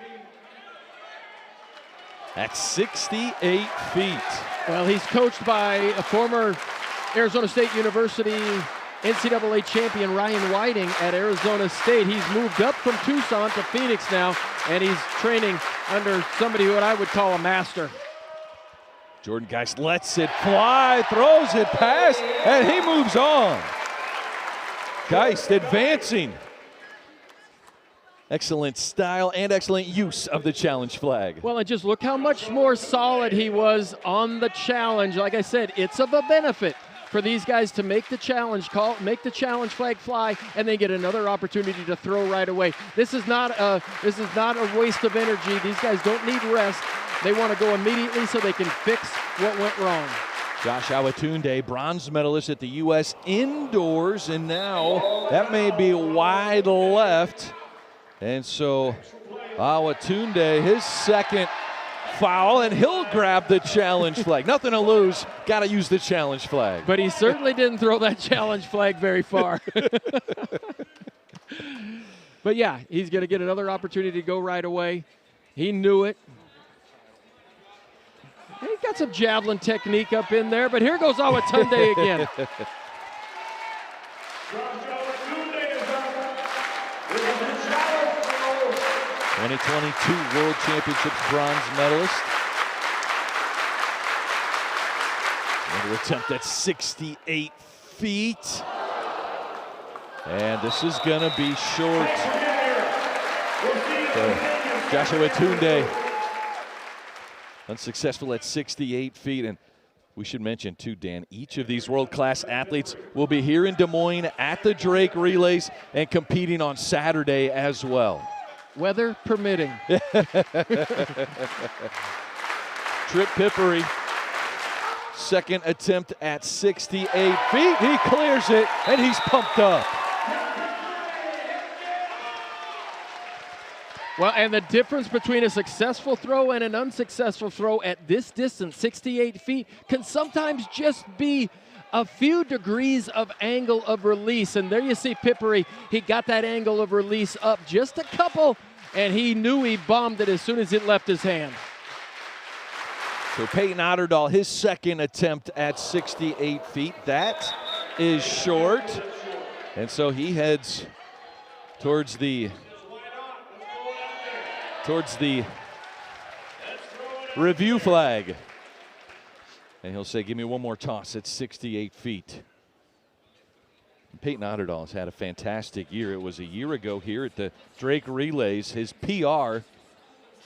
at 68 feet. Well, he's coached by a former Arizona State University NCAA champion Ryan Whiting at Arizona State. He's moved up from Tucson to Phoenix now, and he's training under somebody who I would call a master. Jordan Geist lets it fly, throws it past, and he moves on. Geist advancing. Excellent style and excellent use of the challenge flag. Well, and just look how much more solid he was on the challenge. Like I said, it's of a benefit for these guys to make the challenge call, make the challenge flag fly, and then get another opportunity to throw right away. This is not a waste of energy. These guys don't need rest. They want to go immediately so they can fix what went wrong. Josh Awatunde, bronze medalist at the U.S. indoors, and now that may be wide left. And so Awatunde, his second foul, and he'll grab the challenge flag. Nothing to lose, got to use the challenge flag. But he certainly didn't throw that challenge flag very far. But yeah, he's going to get another opportunity to go right away. He knew it. He got some javelin technique up in there, but here goes Awatunde again. 2022 World Championships bronze medalist. Another attempt at 68 feet. And this is going to be short. So Joshua Tunde unsuccessful at 68 feet. And we should mention too, Dan, each of these world-class athletes will be here in Des Moines at the Drake Relays and competing on Saturday as well. Weather permitting. Trip Pippery, second attempt at 68 feet. He clears it, and he's pumped up. Well, and the difference between a successful throw and an unsuccessful throw at this distance, 68 feet, can sometimes just be a few degrees of angle of release. And there you see Pippery. He got that angle of release up just a couple, and he knew he bombed it as soon as it left his hand. So Peyton Otterdahl, his second attempt at 68 feet. That is short. And so he heads towards the review flag. And he'll say, give me one more toss at 68 feet. Peyton Otterdahl has had a fantastic year. It was a year ago here at the Drake Relays. His PR,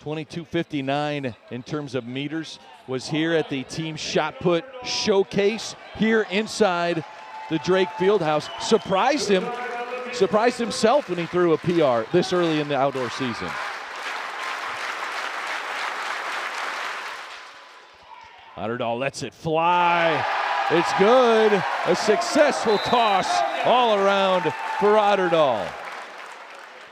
22:59 in terms of meters, was here at the team shot put showcase here inside the Drake Fieldhouse. Surprised himself when he threw a PR this early in the outdoor season. Otterdahl lets it fly. It's good. A successful toss all around for Otterdahl.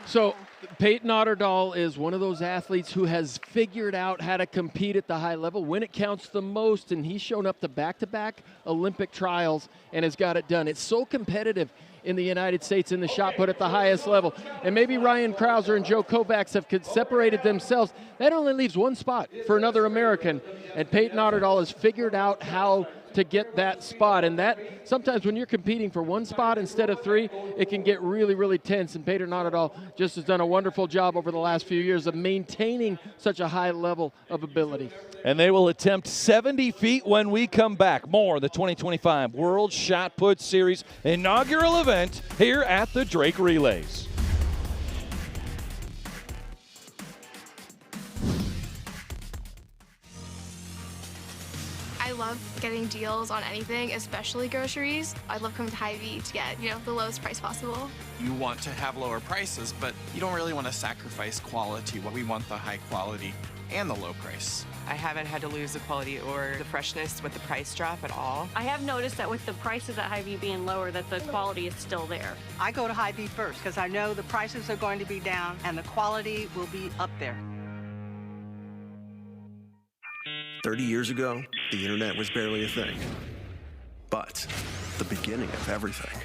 So Peyton Otterdahl is one of those athletes who has figured out how to compete at the high level when it counts the most, and he's shown up to back-to-back Olympic trials and has got it done. It's so competitive in the United States in the shot put at the highest level. And maybe Ryan Krauser and Joe Kovacs have separated themselves. That only leaves one spot for another American, and Peyton Otterdahl has figured out how to get that spot. And that, sometimes when you're competing for one spot instead of three, it can get really, really tense. And Peyton Otterdahl just has done a wonderful job over the last few years of maintaining such a high level of ability. And they will attempt 70 feet when we come back. More of the 2025 World Shot Put Series inaugural event here at the Drake Relays. I love getting deals on anything, especially groceries. I love coming to Hy-Vee to get, the lowest price possible. You want to have lower prices, but you don't really want to sacrifice quality. We want the high quality and the low price. I haven't had to lose the quality or the freshness with the price drop at all. I have noticed that with the prices at Hy-Vee being lower, that the quality is still there. I go to Hy-Vee first because I know the prices are going to be down and the quality will be up there. 30 years ago, the internet was barely a thing. But the beginning of everything.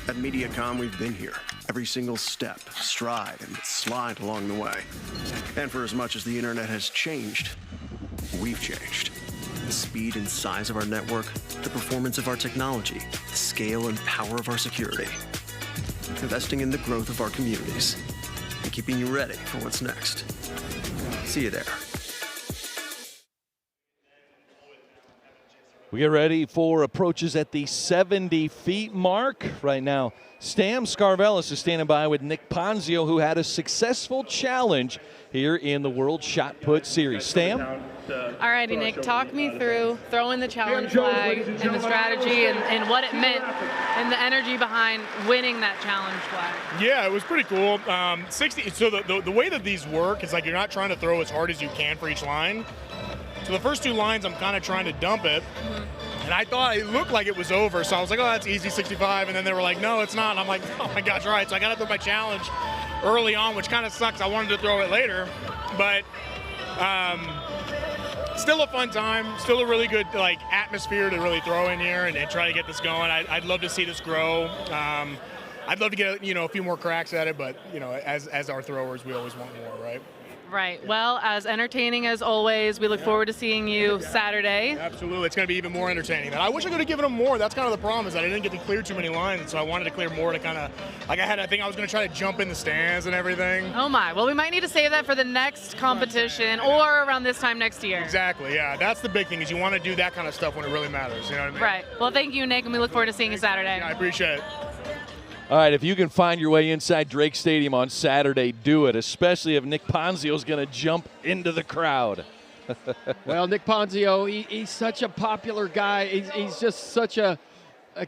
At MediaCom, we've been here. Every single step, stride, and slide along the way. And for as much as the internet has changed, we've changed. The speed and size of our network, the performance of our technology, the scale and power of our security. Investing in the growth of our communities and keeping you ready for what's next. See you there. We get ready for approaches at the 70 feet mark. Right now, Stam Scarvelis is standing by with Nick Ponzio, who had a successful challenge here in the World Shot Put Series. Stam? All righty, Nick, talk me through throwing the challenge flag and the strategy and what it meant and the energy behind winning that challenge flag. Yeah, it was pretty cool. 60. So the way that these work is like you're not trying to throw as hard as you can for each line. So the first 2 lines, I'm kind of trying to dump it. And I thought it looked like it was over. So I was like, oh, that's easy, 65. And then they were like, no, it's not. And I'm like, oh my gosh, all right. So I got to throw my challenge early on, which kind of sucks. I wanted to throw it later. But still a fun time. Still a really good atmosphere to really throw in here and try to get this going. I'd love to see this grow. I'd love to get a few more cracks at it. But, as our throwers, we always want more, right? Right. Well, as entertaining as always, we look forward to seeing you Saturday. Absolutely. It's going to be even more entertaining. And I wish I could have given them more. That's kind of the problem, is that I didn't get to clear too many lines. So I wanted to clear more to kind of, I think I was going to try to jump in the stands and everything. Oh, my. Well, we might need to save that for the next competition or around this time next year. Exactly. Yeah. That's the big thing, is you want to do that kind of stuff when it really matters. You know what I mean? Right. Well, thank you, Nick, and we look forward to seeing you Saturday. Yeah, I appreciate it. All right, if you can find your way inside Drake Stadium on Saturday, do it, especially if Nick Ponzio is going to jump into the crowd. Well, Nick Ponzio, he's such a popular guy. He's just such a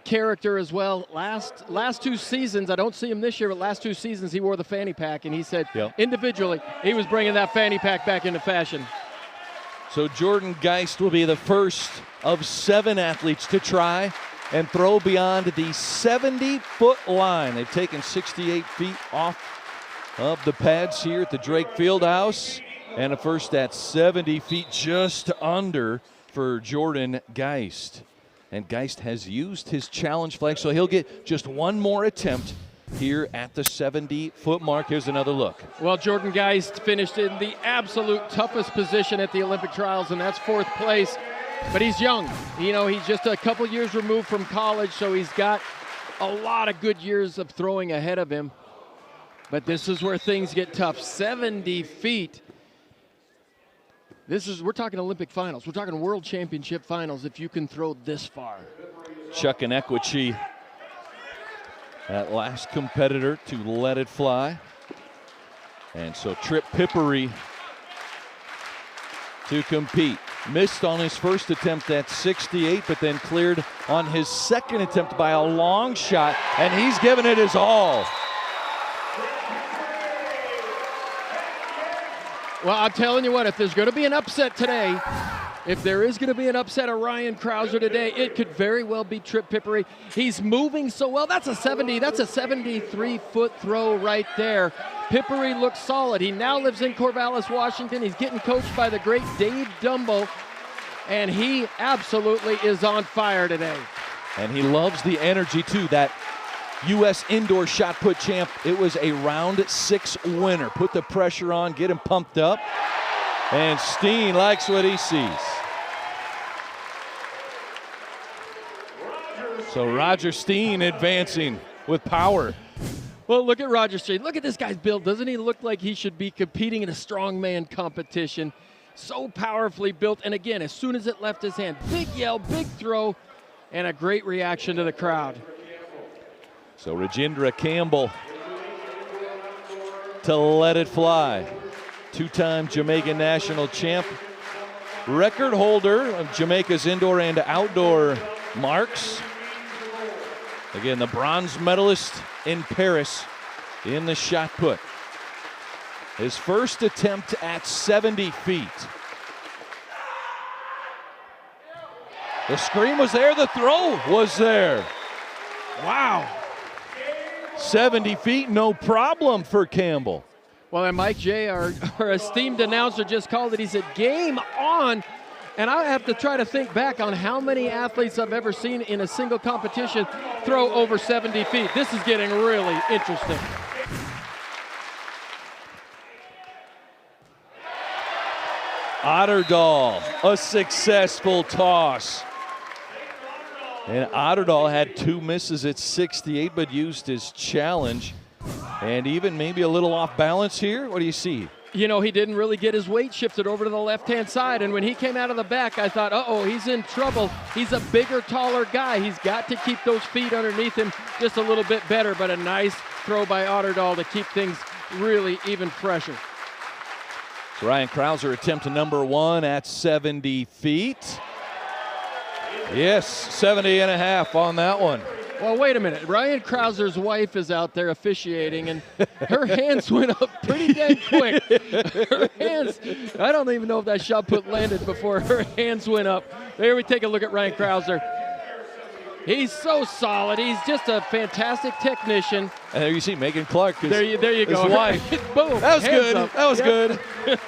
character as well. Last 2 seasons, I don't see him this year, but last 2 seasons he wore the fanny pack, and he said individually he was bringing that fanny pack back into fashion. So Jordan Geist will be the first of 7 athletes to try and throw beyond the 70-foot line. They've taken 68 feet off of the pads here at the Drake Fieldhouse, and a first at 70 feet, just under for Jordan Geist. And Geist has used his challenge flag, so he'll get just 1 more attempt here at the 70-foot mark. Here's another look. Well, Jordan Geist finished in the absolute toughest position at the Olympic trials, and that's 4th place. But he's young. He's just a couple years removed from college, so he's got a lot of good years of throwing ahead of him. But this is where things get tough. 70 feet. We're talking Olympic finals. We're talking World Championship finals if you can throw this far. Chuck Inequity, that last competitor to let it fly. And so Trip Pippery to compete. Missed on his first attempt at 68, but then cleared on his second attempt by a long shot, and he's given it his all. Well, I'm telling you what, if there's going to be an upset today, if there is going to be an upset of Ryan Krauser today, it could very well be Trip Pippery. He's moving so well. That's a 73-foot throw right there. Pippery looks solid. He now lives in Corvallis, Washington. He's getting coached by the great Dave Dumbo, and he absolutely is on fire today. And he loves the energy, too. That U.S. indoor shot put champ, it was a round 6 winner. Put the pressure on, get him pumped up. And Steen likes what he sees. So Roger Steen advancing with power. Well, look at Roger Steen. Look at this guy's build. Doesn't he look like he should be competing in a strongman competition? So powerfully built. And again, as soon as it left his hand, big yell, big throw, and a great reaction to the crowd. So Rajendra Campbell to let it fly. 2-time Jamaican national champ. Record holder of Jamaica's indoor and outdoor marks. Again, the bronze medalist in Paris in the shot put. His first attempt at 70 feet. The screen was there, the throw was there. Wow. 70 feet, no problem for Campbell. Well, and Mike J., our esteemed announcer, just called it. He said, game on. And I have to try to think back on how many athletes I've ever seen in a single competition throw over 70 feet. This is getting really interesting. Otterdahl, a successful toss. And Otterdahl had 2 misses at 68, but used his challenge. And even maybe a little off balance here. What do you see? You know, he didn't really get his weight shifted over to the left-hand side, and when he came out of the back, I thought, uh-oh, he's in trouble. He's a bigger, taller guy. He's got to keep those feet underneath him just a little bit better, but a nice throw by Otterdahl to keep things really even fresher. So Ryan Krauser attempt to number 1 at 70 feet. Yes, 70 and a half on that one. Well, wait a minute. Ryan Krauser's wife is out there officiating, and her hands went up pretty dang quick. Her hands, I don't even know if that shot put landed before her hands went up. There we take a look at Ryan Krauser. He's so solid. He's just a fantastic technician. And there you see Megan Clark. There you go. His wife. Boom. That was good. Up. That was Yep. good.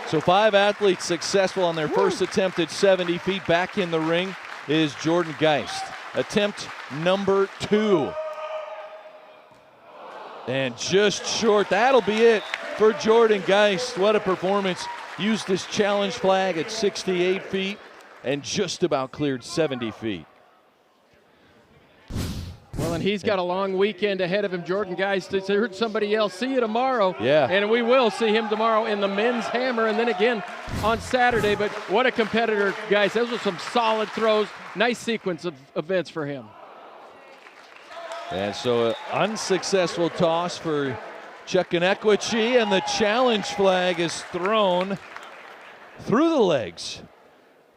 So 5 athletes successful on their first attempt at 70 feet. Back in the ring is Jordan Geist. Attempt number 2. And just short. That'll be it for Jordan Geist. What a performance. Used his challenge flag at 68 feet and just about cleared 70 feet. Well, and he's got a long weekend ahead of him. Jordan Geist, I heard somebody else. See you tomorrow. Yeah. And we will see him tomorrow in the men's hammer and then again on Saturday. But what a competitor, guys. Those are some solid throws. Nice sequence of events for him. And so an unsuccessful toss for Chuck Inequity, and the challenge flag is thrown through the legs.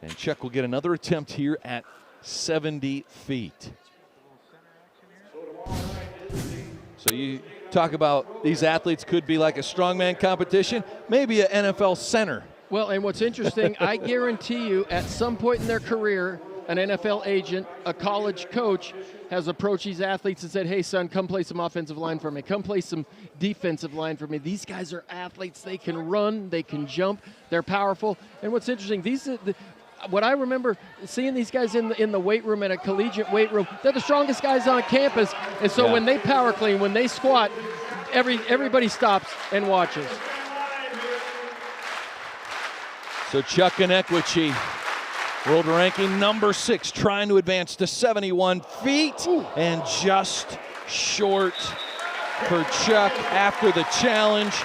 And Chuck will get another attempt here at 70 feet. So you talk about these athletes could be like a strongman competition, maybe an NFL center. Well, and what's interesting, I guarantee you at some point in their career, an NFL agent, a college coach has approached these athletes and said, hey, son, come play some offensive line for me. Come play some defensive line for me. These guys are athletes. They can run. They can jump. They're powerful. And what's interesting, what I remember seeing these guys in the weight room, at a collegiate weight room, they're the strongest guys on campus. And so when they power clean, when they squat, everybody stops and watches. So Chuck Inequity, world ranking number 6, trying to advance to 71 feet. And just short for Chuck after the challenge.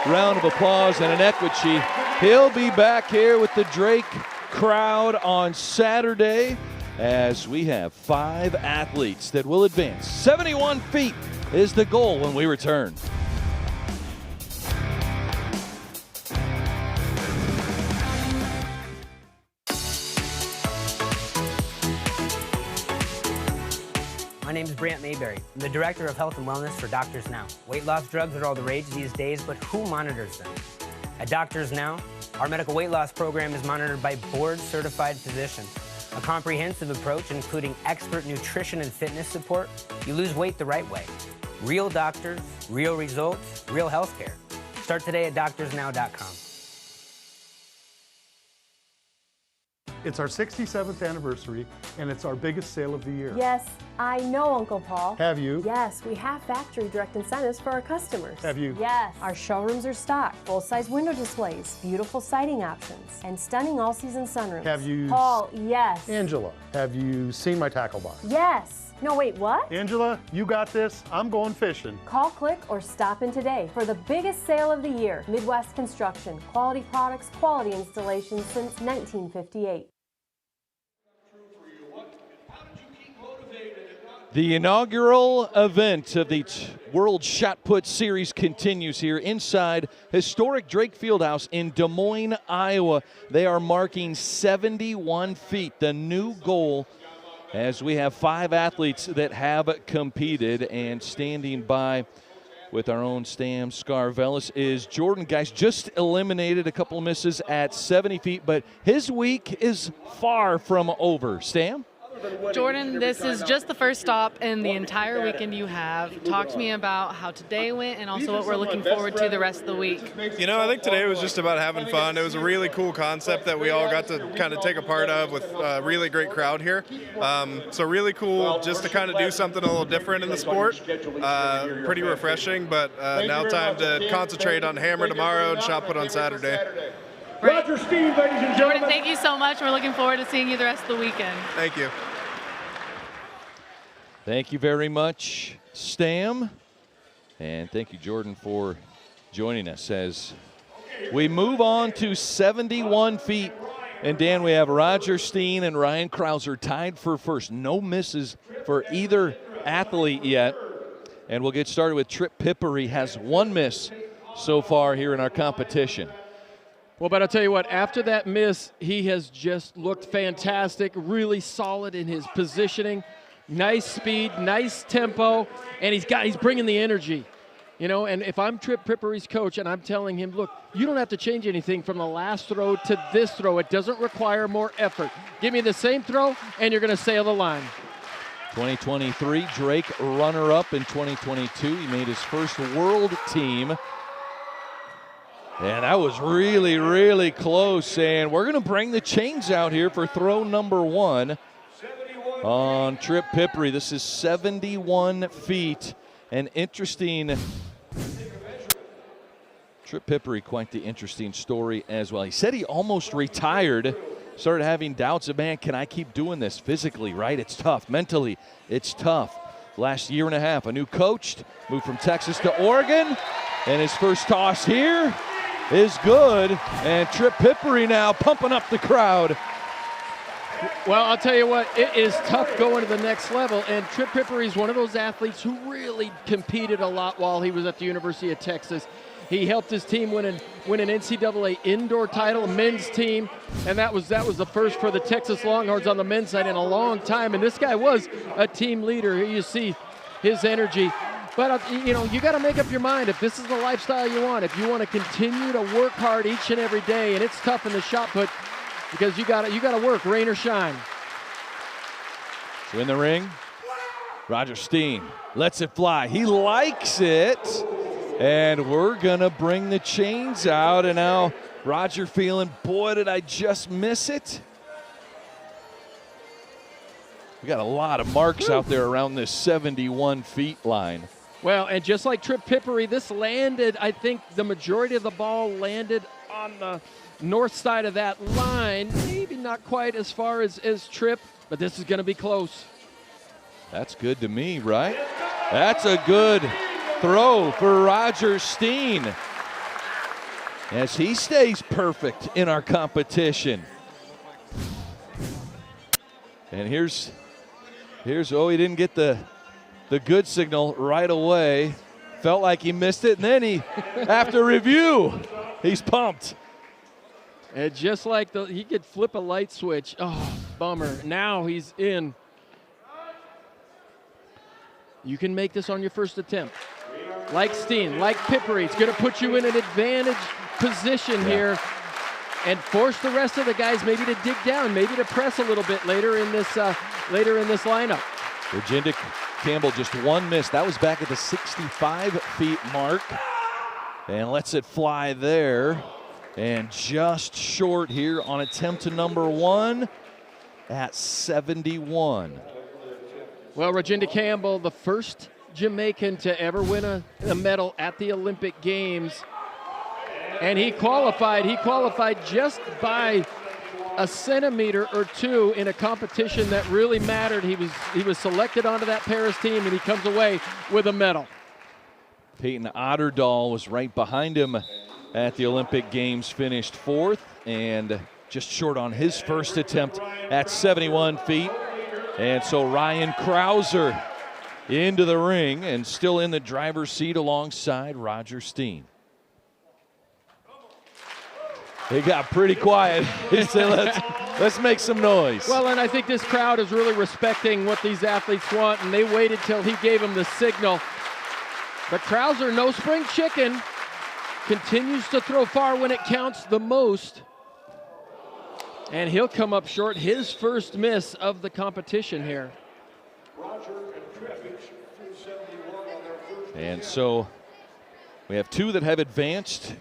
Round of applause and Inequity. He'll be back here with the Drake crowd on Saturday as we have 5 athletes that will advance. 71 feet is the goal when we return. My name is Brant Mayberry. I'm the Director of Health and Wellness for Doctors Now. Weight loss drugs are all the rage these days, but who monitors them? At Doctors Now, our medical weight loss program is monitored by board-certified physicians. A comprehensive approach including expert nutrition and fitness support. You lose weight the right way. Real doctors, real results, real health care. Start today at doctorsnow.com. It's our 67th anniversary, and it's our biggest sale of the year. Yes, I know, Uncle Paul. Have you? Yes, we have factory direct incentives for our customers. Have you? Yes. Our showrooms are stocked, full-size window displays, beautiful siding options, and stunning all-season sunroofs. Have you? Paul, yes. Angela, have you seen my tackle box? Yes. No, wait, what? Angela, you got this. I'm going fishing. Call, click, or stop in today for the biggest sale of the year. Midwest Construction. Quality products, quality installations since 1958. The inaugural event of the World Shot Put Series continues here inside historic Drake Fieldhouse in Des Moines, Iowa. They are marking 71 feet, the new goal, as we have 5 athletes that have competed. And standing by with our own Stam Scarvelis is Jordan Geist. Just eliminated a couple of misses at 70 feet, but his week is far from over. Stam? Jordan, this is just the first stop in the entire weekend you have. Talk to me about how today went and also what we're looking forward to the rest of the week. You know, I think today was just about having fun. It was a really cool concept that we all got to kind of take a part of with a really great crowd here. So really cool just to kind of do something a little different in the sport. Pretty refreshing, but now time to concentrate on hammer tomorrow and shot put on Saturday. Roger Steen, ladies and Jordan, gentlemen. thank you so much. We're looking forward to seeing you the rest of the weekend. Thank you. Thank you very much, Stam. And thank you, Jordan, for joining us as we move on to 71 feet. And Dan, we have Roger Steen and Ryan Krauser tied for first. No misses for either athlete yet. And we'll get started with Trip Pippery, has one miss so far here in our competition. Well, but I'll tell you what, after that miss, he has just looked fantastic, really solid in his positioning. Nice speed, nice tempo, and he's bringing the energy. You know, and if I'm Trip Pippery's coach and I'm telling him, look, you don't have to change anything from the last throw to this throw. It doesn't require more effort. Give me the same throw, and you're going to sail the line. 2023, Drake runner-up in 2022. He made his first world team. And that was really, really close. And we're going to bring the chains out here for throw number one on Trip Pippery. This is 71 feet. An interesting, Trip Pippery, quite the interesting story as well. He said he almost retired, started having doubts of, man, can I keep doing this physically, right? It's tough. Mentally, it's tough. Last year and a half, a new coach, moved from Texas to Oregon, and his first toss here is good. And Trip Pippery now pumping up the crowd. Well, I'll tell you what, it is tough going to the next level, and Trip Pippery is one of those athletes who really competed a lot while he was at the University of Texas. He helped his team win an NCAA indoor title, a men's team, and that was the first for the Texas Longhorns on the men's side in a long time, and this guy was a team leader. Here you see his energy. But, you know, you got to make up your mind if this is the lifestyle you want, if you want to continue to work hard each and every day, and it's tough in the shot put, because you got to work, rain or shine. So in the ring, Roger Steen lets it fly. He likes it, and we're going to bring the chains out. And now Roger feeling, boy, did I just miss it? We got a lot of marks out there around this 71 feet line. Well, and just like Trip Pippery, this landed, I think the majority of the ball landed on the north side of that line. Maybe not quite as far as Trip, but this is going to be close. That's good to me, right? That's a good throw for Roger Steen as he stays perfect in our competition. And here's oh, he didn't get the good signal right away. Felt like he missed it, and then after review, he's pumped. And just like he could flip a light switch. Oh, bummer. Now he's in. You can make this on your first attempt. Like Steen, like Pippery, it's going to put you in an advantage position here and force the rest of the guys maybe to dig down, maybe to press a little bit later in this lineup. Virginia Campbell just one miss. That was back at the 65 feet mark. And lets it fly there. And just short here on attempt to number one at 71. Well, Virginia Campbell, the first Jamaican to ever win a medal at the Olympic Games. And he qualified just by a centimeter or two in a competition that really mattered. He was selected onto that Paris team, and he comes away with a medal. Peyton Otterdahl was right behind him at the Olympic Games, finished fourth and just short on his first attempt at 71 feet. And so Ryan Krauser into the ring and still in the driver's seat alongside Roger Steen. They got pretty quiet. He said, let's make some noise. Well, and I think this crowd is really respecting what these athletes want, and they waited till he gave them the signal. But Krauser, no spring chicken, continues to throw far when it counts the most. And he'll come up short, his first miss of the competition here. And so we have two that have advanced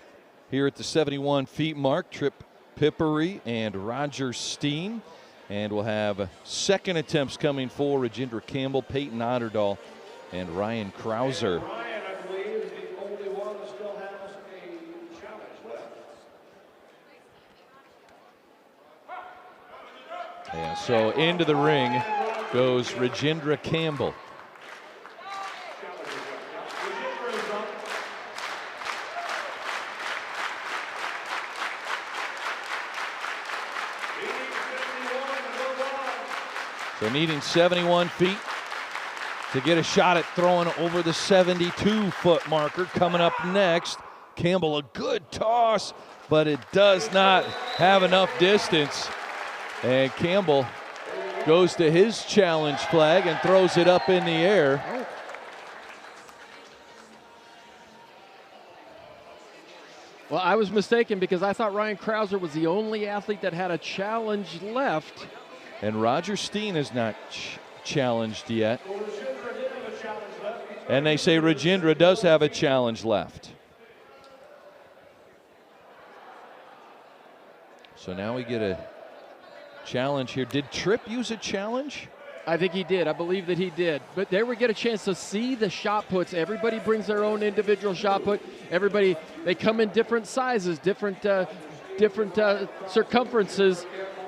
here at the 71 feet mark, Trip Pippery and Roger Steen. And we'll have second attempts coming for Rajendra Campbell, Peyton Otterdahl, and Ryan Krauser. So into the ring goes Rajendra Campbell. So needing 71 feet to get a shot at throwing over the 72-foot marker. Coming up next, Campbell, a good toss, but it does not have enough distance. And Campbell goes to his challenge flag and throws it up in the air. Well, I was mistaken because I thought Ryan Krauser was the only athlete that had a challenge left. And Roger Steen is not challenged yet. And they say Rajendra does have a challenge left. So now we get a challenge here. Did Tripp use a challenge? I think he did. I believe that he did. But there we get a chance to see the shot puts. Everybody brings their own individual shot put. Everybody, they come in different sizes, different circumferences.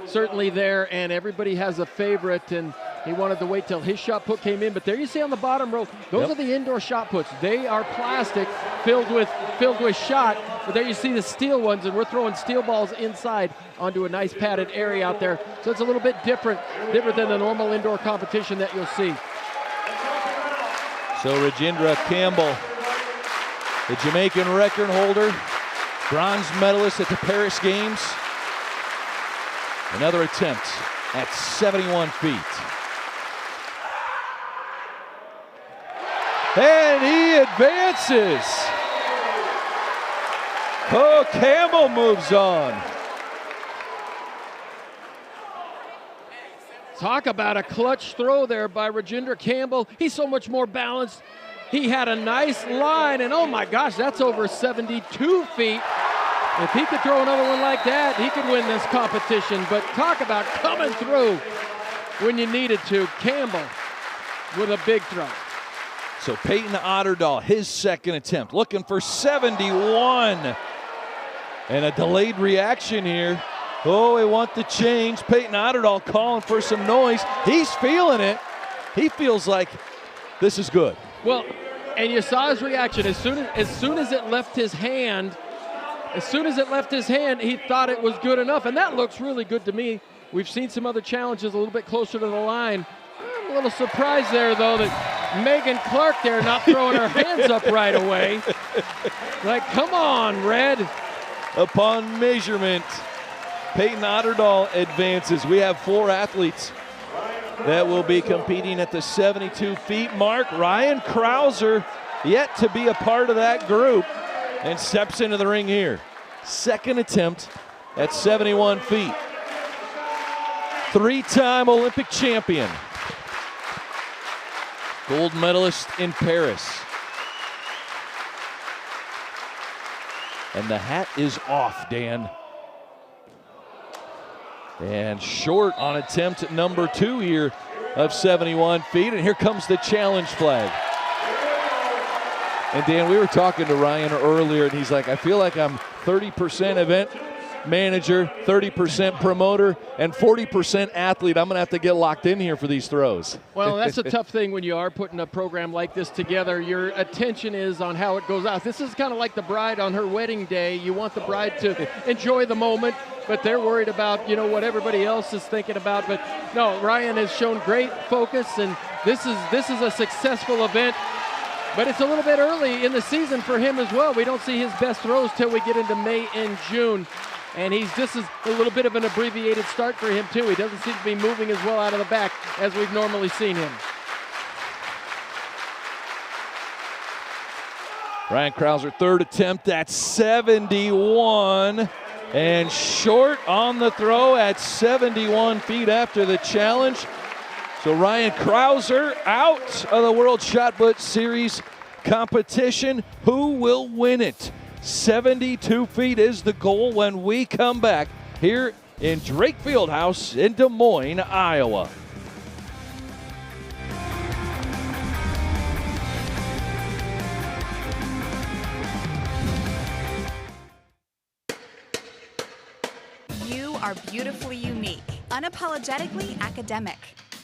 Certainly there, and everybody has a favorite, and he wanted to wait till his shot put came in. But there you see on the bottom row, those are the indoor shot puts. They are plastic filled with shot, but there you see the steel ones, and we're throwing steel balls inside onto a nice padded area out there. So it's a little bit different than the normal indoor competition that you'll see. So Rajendra Campbell, the Jamaican record holder, bronze medalist at the Paris Games. Another attempt at 71 feet. And he advances. Oh, Campbell moves on. Talk about a clutch throw there by Rajendra Campbell. He's so much more balanced. He had a nice line, and oh my gosh, that's over 72 feet. If he could throw another one like that, he could win this competition. But talk about coming through when you needed to. Campbell with a big throw. So Peyton Otterdahl, his second attempt, looking for 71. And a delayed reaction here. Oh, we want the change. Peyton Otterdahl calling for some noise. He's feeling it. He feels like this is good. Well, and you saw his reaction. As soon as it left his hand, he thought it was good enough, and that looks really good to me. We've seen some other challenges a little bit closer to the line. I'm a little surprised there, though, that Megan Clark there not throwing her hands up right away. Like, come on, Red. Upon measurement, Peyton Otterdahl advances. We have 4 athletes that will be competing at the 72 feet mark. Ryan Krauser yet to be a part of that group and steps into the ring here. Second attempt at 71 feet. 3-time Olympic champion. Gold medalist in Paris. And the hat is off, Dan. And short on attempt number 2 here of 71 feet. And here comes the challenge flag. And Dan, we were talking to Ryan earlier, and he's like, I feel like I'm 30% event manager, 30% promoter, and 40% athlete. I'm going to have to get locked in here for these throws. Well, that's a tough thing when you are putting a program like this together. Your attention is on how it goes out. This is kind of like the bride on her wedding day. You want the bride to enjoy the moment, but they're worried about, what everybody else is thinking about. But no, Ryan has shown great focus, and this is a successful event. But it's a little bit early in the season for him as well. We don't see his best throws till we get into May and June. And this is a little bit of an abbreviated start for him too. He doesn't seem to be moving as well out of the back as we've normally seen him. Ryan Krauser, third attempt at 71. And short on the throw at 71 feet after the challenge. So Ryan Krauser out of the World Shot Put Series competition. Who will win it? 72 feet is the goal when we come back here in Drake Fieldhouse in Des Moines, Iowa. You are beautifully unique. unapologetically academic.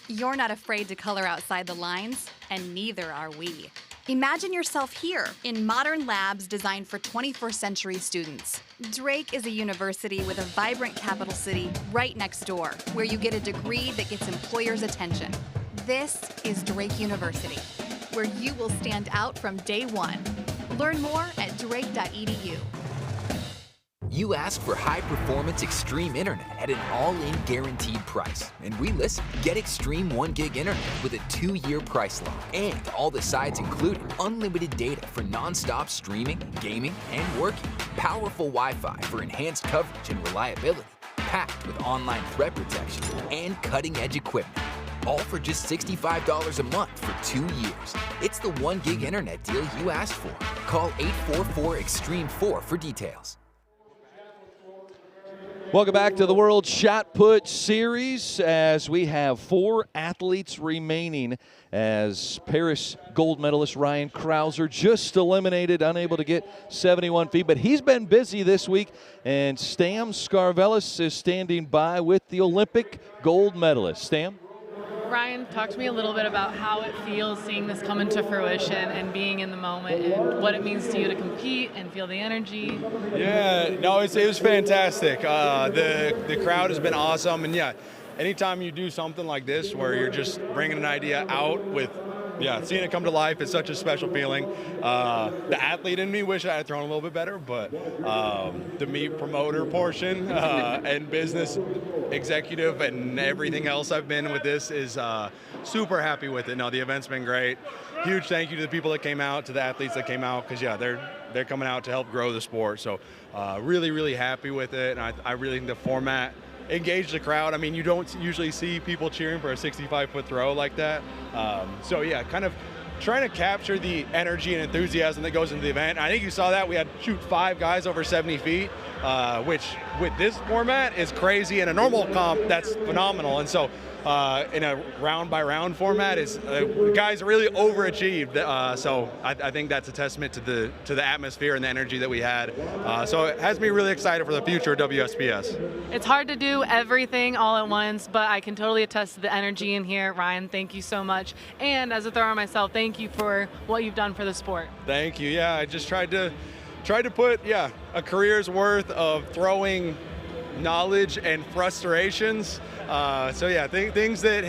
You're not afraid to color outside the lines, and neither are we. Imagine yourself here in modern labs designed for 21st century students. Drake is a university with a vibrant capital city right next door, where you get a degree that gets employers' attention. This is Drake University, where you will stand out from day one. Learn more at drake.edu. You ask for high-performance Extreme Internet at an all-in guaranteed price. And we listen. Get Extreme 1 gig Internet with a 2-year price lock. And all the sides included, unlimited data for non-stop streaming, gaming, and working. Powerful Wi-Fi for enhanced coverage and reliability. Packed with online threat protection and cutting-edge equipment. All for just $65 a month for 2 years. It's the 1 gig Internet deal you asked for. Call 844-EXTREME4 for details. Welcome back to the World Shot Put Series as we have 4 athletes remaining as Paris gold medalist Ryan Krauser just eliminated, unable to get 71 feet, but he's been busy this week, and Stam Skarvelis is standing by with the Olympic gold medalist. Stam? Ryan, talk to me a little bit about how it feels seeing this come into fruition and being in the moment and what it means to you to compete and feel the energy. Yeah, no, it was fantastic. The crowd has been awesome, and yeah, anytime you do something like this where you're just bringing an idea out with, seeing it come to life is such a special feeling. The athlete in me wish I had thrown a little bit better, but the meet promoter portion and business executive and everything else I've been with this is super happy with it. No, the event's been great. Huge thank you to the people that came out, to the athletes that came out, because they're coming out to help grow the sport. So really, really happy with it, and I really think the format engaged the crowd. I mean, you don't usually see people cheering for a 65-foot throw like that. So yeah, kind of trying to capture the energy and enthusiasm that goes into the event. I think you saw that. We had 5 guys over 70 feet, which with this format is crazy. In a normal comp, that's phenomenal. And so in a round-by-round format, the guys really overachieved. So I think that's a testament to the atmosphere and the energy that we had. So it has me really excited for the future of WSPS. It's hard to do everything all at once, but I can totally attest to the energy in here. Ryan, thank you so much. And as a thrower myself, thank you for what you've done for the sport. Thank you. Yeah, I just tried to put a career's worth of throwing knowledge and frustrations. So yeah, things that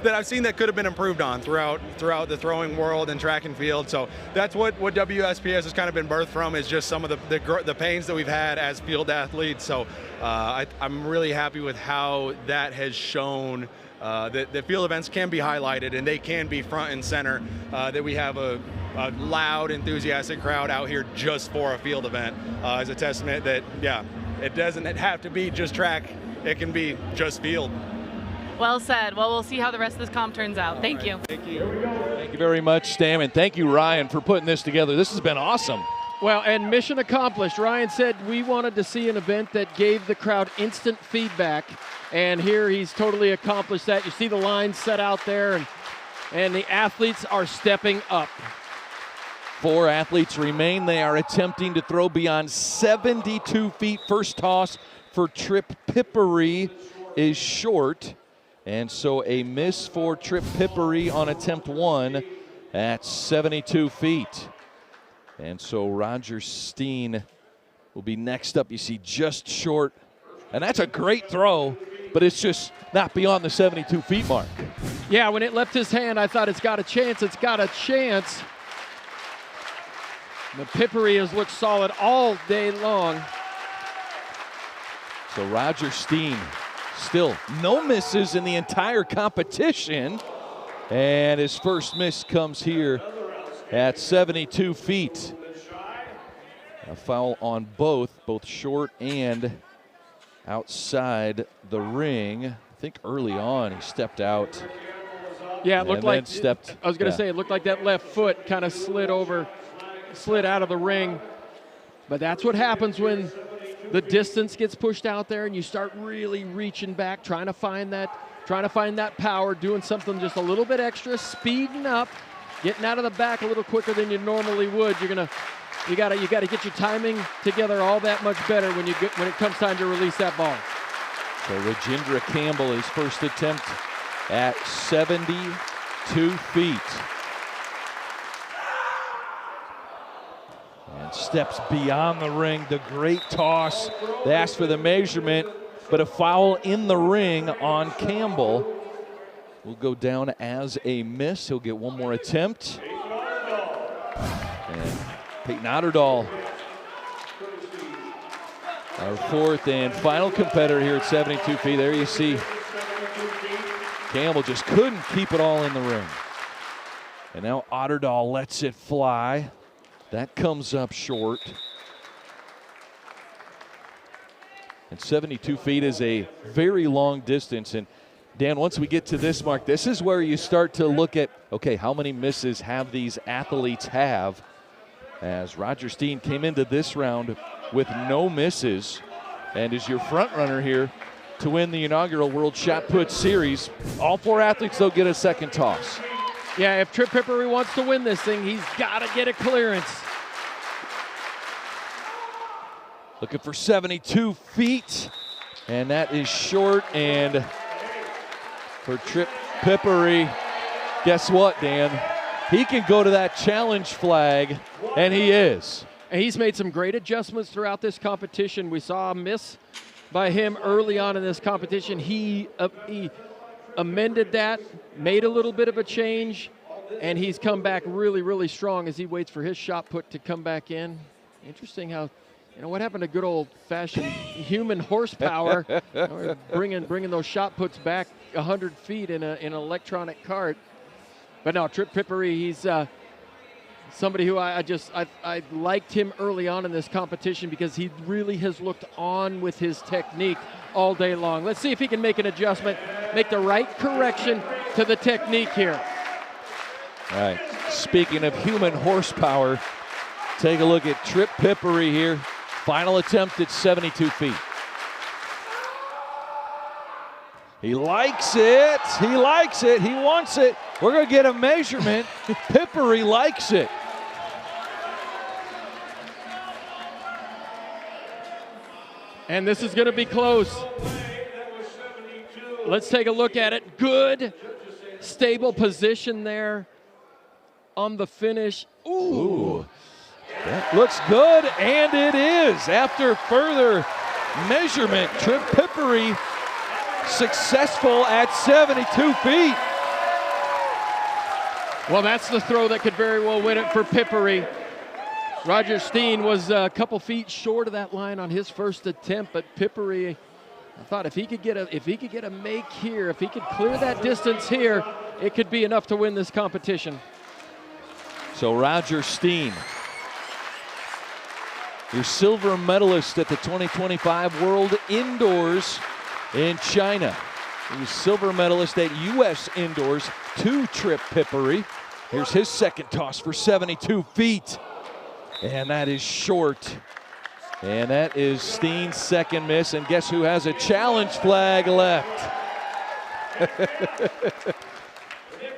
I've seen that could have been improved on throughout the throwing world and track and field. So that's what WSPS has kind of been birthed from, is just some of the pains that we've had as field athletes. So I'm really happy with how that has shown that field events can be highlighted and they can be front and center, that we have a loud, enthusiastic crowd out here just for a field event, is a testament that, it doesn't have to be just track. It can be just field. Well said. Well, we'll see how the rest of this comp turns out. Thank you. Thank you. Thank you very much, Stam, and thank you, Ryan, for putting this together. This has been awesome. Well, and mission accomplished. Ryan said we wanted to see an event that gave the crowd instant feedback, and here he's totally accomplished that. You see the lines set out there, and the athletes are stepping up. 4 athletes remain. They are attempting to throw beyond 72 feet. First toss for Trip Pippery is short. And so a miss for Trip Pippery on attempt 1 at 72 feet. And so Roger Steen will be next up. You see just short. And that's a great throw, but it's just not beyond the 72 feet mark. Yeah, when it left his hand, I thought it's got a chance. It's got a chance. The Pippery has looked solid all day long. So Roger Steen, still no misses in the entire competition. And his first miss comes here at 72 feet. A foul on both short and outside the ring. I think early on he stepped out. Yeah, it looked like, I was going to yeah. say, it looked like that left foot kind of slid out of the ring. But that's what happens when the distance gets pushed out there and you start really reaching back, trying to find that power, doing something just a little bit extra, speeding up, getting out of the back a little quicker than you normally would. You got to get your timing together all that much better when it comes time to release that ball. So Rajendra Campbell, his first attempt at 72 feet. And steps beyond the ring. The great toss. They asked for the measurement, but a foul in the ring on Campbell will go down as a miss. He'll get one more attempt. And Peyton Otterdahl, our fourth and final competitor here at 72 feet. There you see Campbell just couldn't keep it all in the ring. And now Otterdahl lets it fly. That comes up short. And 72 feet is a very long distance. And Dan, once we get to this mark, this is where you start to look at, okay, how many misses have these athletes have? As Roger Steen came into this round with no misses and is your front runner here to win the inaugural World Shot Put Series. All four athletes, they'll get a second toss. Yeah, if Tripp Pippery wants to win this thing, he's got to get a clearance. Looking for 72 feet, and that is short. And for Tripp Pippery, guess what, Dan? He can go to that challenge flag, and he is. And he's made some great adjustments throughout this competition. We saw a miss by him early on in this competition. He amended that, made a little bit of a change, and he's come back really, really strong as he waits for his shot put to come back in. Interesting how, you know, what happened to good old-fashioned human horsepower? bringing those shot puts back 100 feet in an electronic cart. But no, Tripp Pippery, he's somebody who I liked him early on in this competition because he really has looked on with his technique all day long. Let's see if he can make an adjustment, make the right correction to the technique here. All right, speaking of human horsepower, take a look at Tripp Pippery here. Final attempt at 72 feet. He likes it, he likes it, he wants it. We're gonna get a measurement. Pippery likes it. And this is gonna be close. Let's take a look at it. Good, stable position there on the finish. Ooh. That looks good, and it is. After further measurement, Tripp Pippery successful at 72 feet. Well, that's the throw that could very well win it for Pippery. Roger Steen was a couple feet short of that line on his first attempt, but Pippery, I thought if he could get a make here, if he could clear that distance here, it could be enough to win this competition. So Roger Steen, your silver medalist at the 2025 World Indoors in China. He was silver medalist at U.S. Indoors to Tripp Pippery. Here's his second toss for 72 feet. And that is short. And that is Steen's second miss. And guess who has a challenge flag left?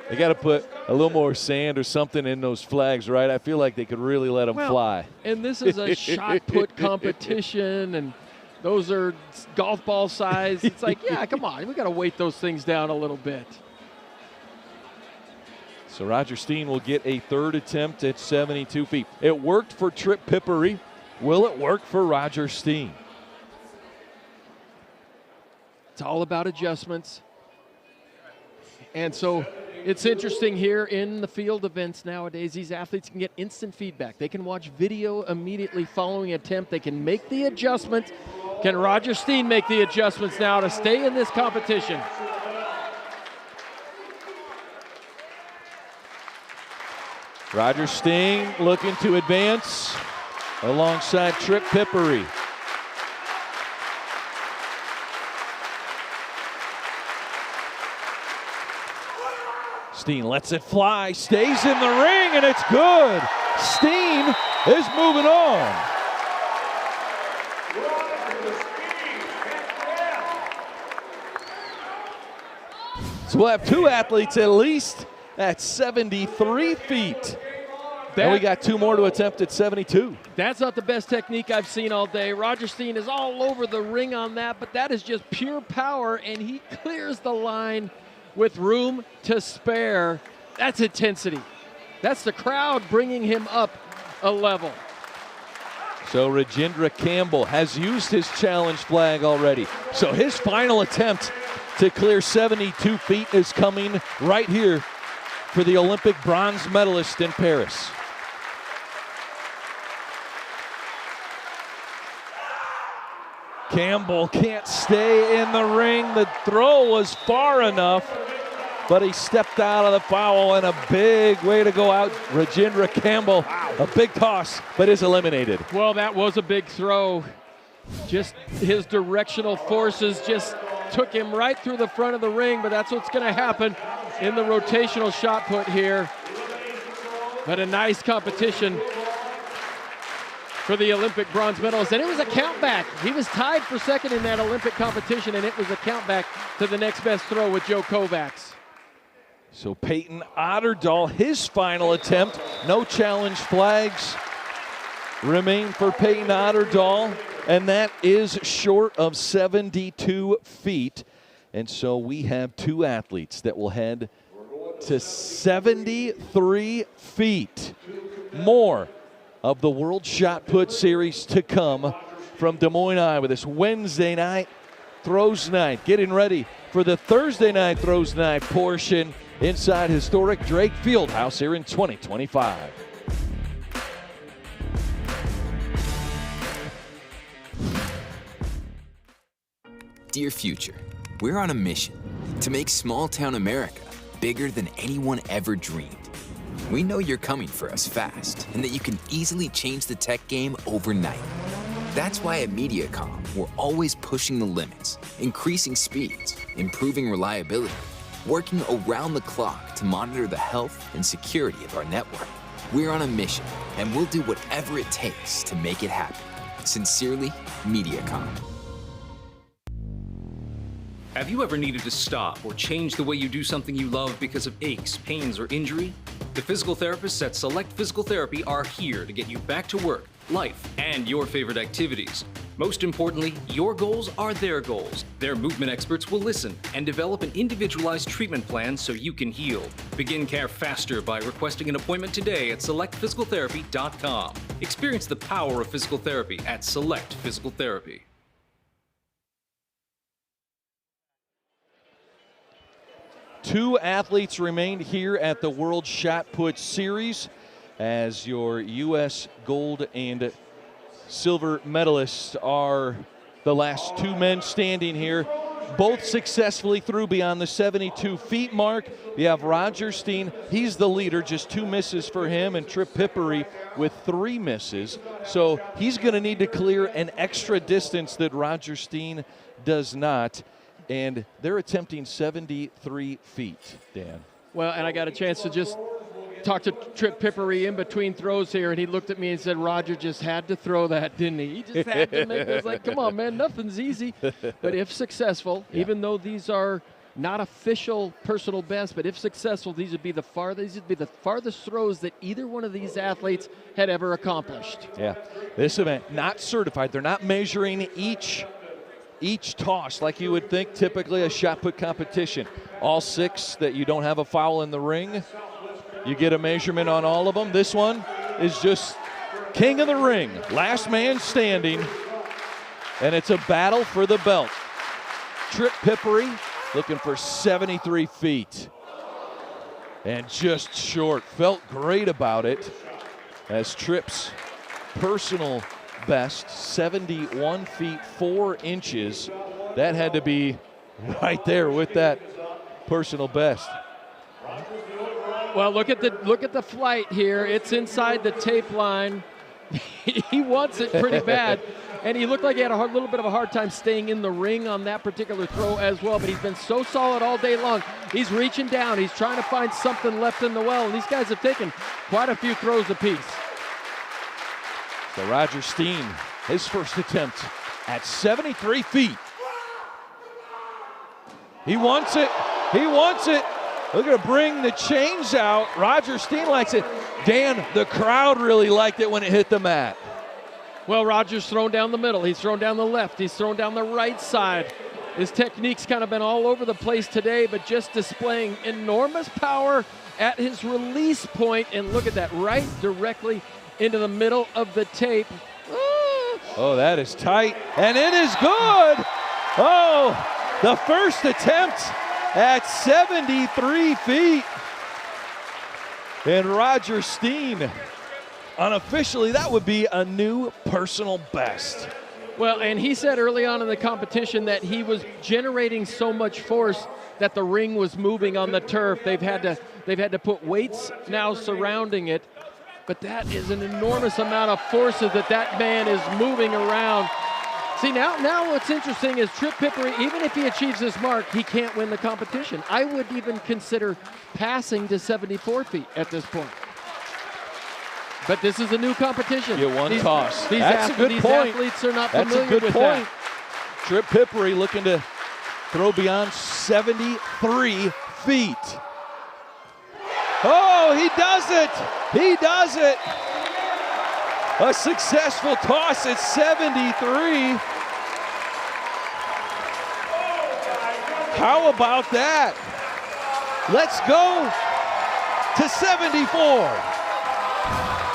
They got to put a little more sand or something in those flags, right? I feel like they could really let them fly. And this is a shot put competition, and those are golf ball size. It's like, yeah, come on. We got to weight those things down a little bit. So Roger Steen will get a third attempt at 72 feet. It worked for Tripp Pippery. Will it work for Roger Steen? It's all about adjustments. And so it's interesting here in the field events nowadays, these athletes can get instant feedback. They can watch video immediately following an attempt. They can make the adjustment. Can Roger Steen make the adjustments now to stay in this competition? Roger Steen looking to advance alongside Tripp Pippery. Steen lets it fly, stays in the ring, and it's good. Steen is moving on. So we'll have two athletes at least at 73 feet And we got 2 more to attempt at 72. That's not the best technique I've seen all day. Roger Steen is all over the ring on that, but that is just pure power, and he clears the line with room to spare. That's intensity. That's the crowd bringing him up a level. So Rajendra Campbell has used his challenge flag already. So his final attempt to clear 72 feet is coming right here for the Olympic bronze medalist in Paris. Campbell can't stay in the ring. The throw was far enough, but he stepped out of the foul, and a big way to go out. Rajendra Campbell, a big toss, but is eliminated. Well, that was a big throw. Just his directional forces just took him right through the front of the ring, but that's what's going to happen in the rotational shot put here. But a nice competition for the Olympic bronze medalist, and it was a countback. He was tied for second in that Olympic competition, and it was a countback to the next best throw with Joe Kovacs. So Peyton Otterdahl, his final attempt. No challenge flags remain for Peyton Otterdahl, and that is short of 72 feet. And so we have 2 athletes that will head to 73 feet. More of the World Shot Put Series to come from Des Moines, Iowa. This Wednesday night throws night. Getting ready for the Thursday night throws night portion inside historic Drake Fieldhouse here in 2025. Dear future, we're on a mission to make small-town America bigger than anyone ever dreamed. We know you're coming for us fast and that you can easily change the tech game overnight. That's why at MediaCom, we're always pushing the limits, increasing speeds, improving reliability, working around the clock to monitor the health and security of our network. We're on a mission, and we'll do whatever it takes to make it happen. Sincerely, MediaCom. Have you ever needed to stop or change the way you do something you love because of aches, pains, or injury? The physical therapists at Select Physical Therapy are here to get you back to work, life, and your favorite activities. Most importantly, your goals are their goals. Their movement experts will listen and develop an individualized treatment plan so you can heal. Begin care faster by requesting an appointment today at selectphysicaltherapy.com. Experience the power of physical therapy at Select Physical Therapy. Two athletes remained here at the World Shot Put Series as your U.S. gold and silver medalists are the last 2 men standing here. Both successfully through beyond the 72 feet mark. You have Roger Steen, he's the leader, just 2 misses for him, and Trip Pippery with 3 misses. So he's going to need to clear an extra distance that Roger Steen does not. And they're attempting 73 feet, Dan. Well, and I got a chance to just talk to Trip Pippery in between throws here, and he looked at me and said, Roger just had to throw that, didn't he? He just had to make it. I was like, come on, man, nothing's easy. But if successful, even though these are not official personal best, but if successful, these would be the farthest throws that either one of these athletes had ever accomplished. Yeah, this event, not certified. They're not measuring each toss like you would think typically a shot put competition. All 6 that you don't have a foul in the ring, you get a measurement on all of them. This one is just king of the ring, last man standing, and it's a battle for the belt. Trip Pippery looking for 73 feet and just short. Felt great about it as Trip's personal best, 71 feet 4 inches. That had to be right there with that personal best. Well, look at the flight here. It's inside the tape line. He wants it pretty bad, and he looked like he had a little bit of a hard time staying in the ring on that particular throw as well, but he's been so solid all day long. He's reaching down. He's trying to find something left in the well, and these guys have taken quite a few throws apiece. So Roger Steen, his first attempt at 73 feet. He wants it. He wants it. They're going to bring the chains out. Roger Steen likes it. Dan, the crowd really liked it when it hit the mat. Well, Roger's thrown down the middle. He's thrown down the left. He's thrown down the right side. His technique's kind of been all over the place today, but just displaying enormous power at his release point. And look at that, right directly into the middle of the tape. Oh, that is tight, and it is good. Oh, the first attempt at 73 feet. And Roger Steen, unofficially, that would be a new personal best. Well, and he said early on in the competition that he was generating so much force that the ring was moving on the turf. They've had to put weights now surrounding it, but that is an enormous amount of forces that man is moving around. See, now what's interesting is Trip Pippery, even if he achieves this mark, he can't win the competition. I would even consider passing to 74 feet at this point. But this is a new competition. Get one toss. That's a good these point. Athletes are not That's familiar a good with point. that. Trip Pippery looking to throw beyond 73 feet. Oh, he does it. He does it. A successful toss at 73. How about that? Let's go to 74.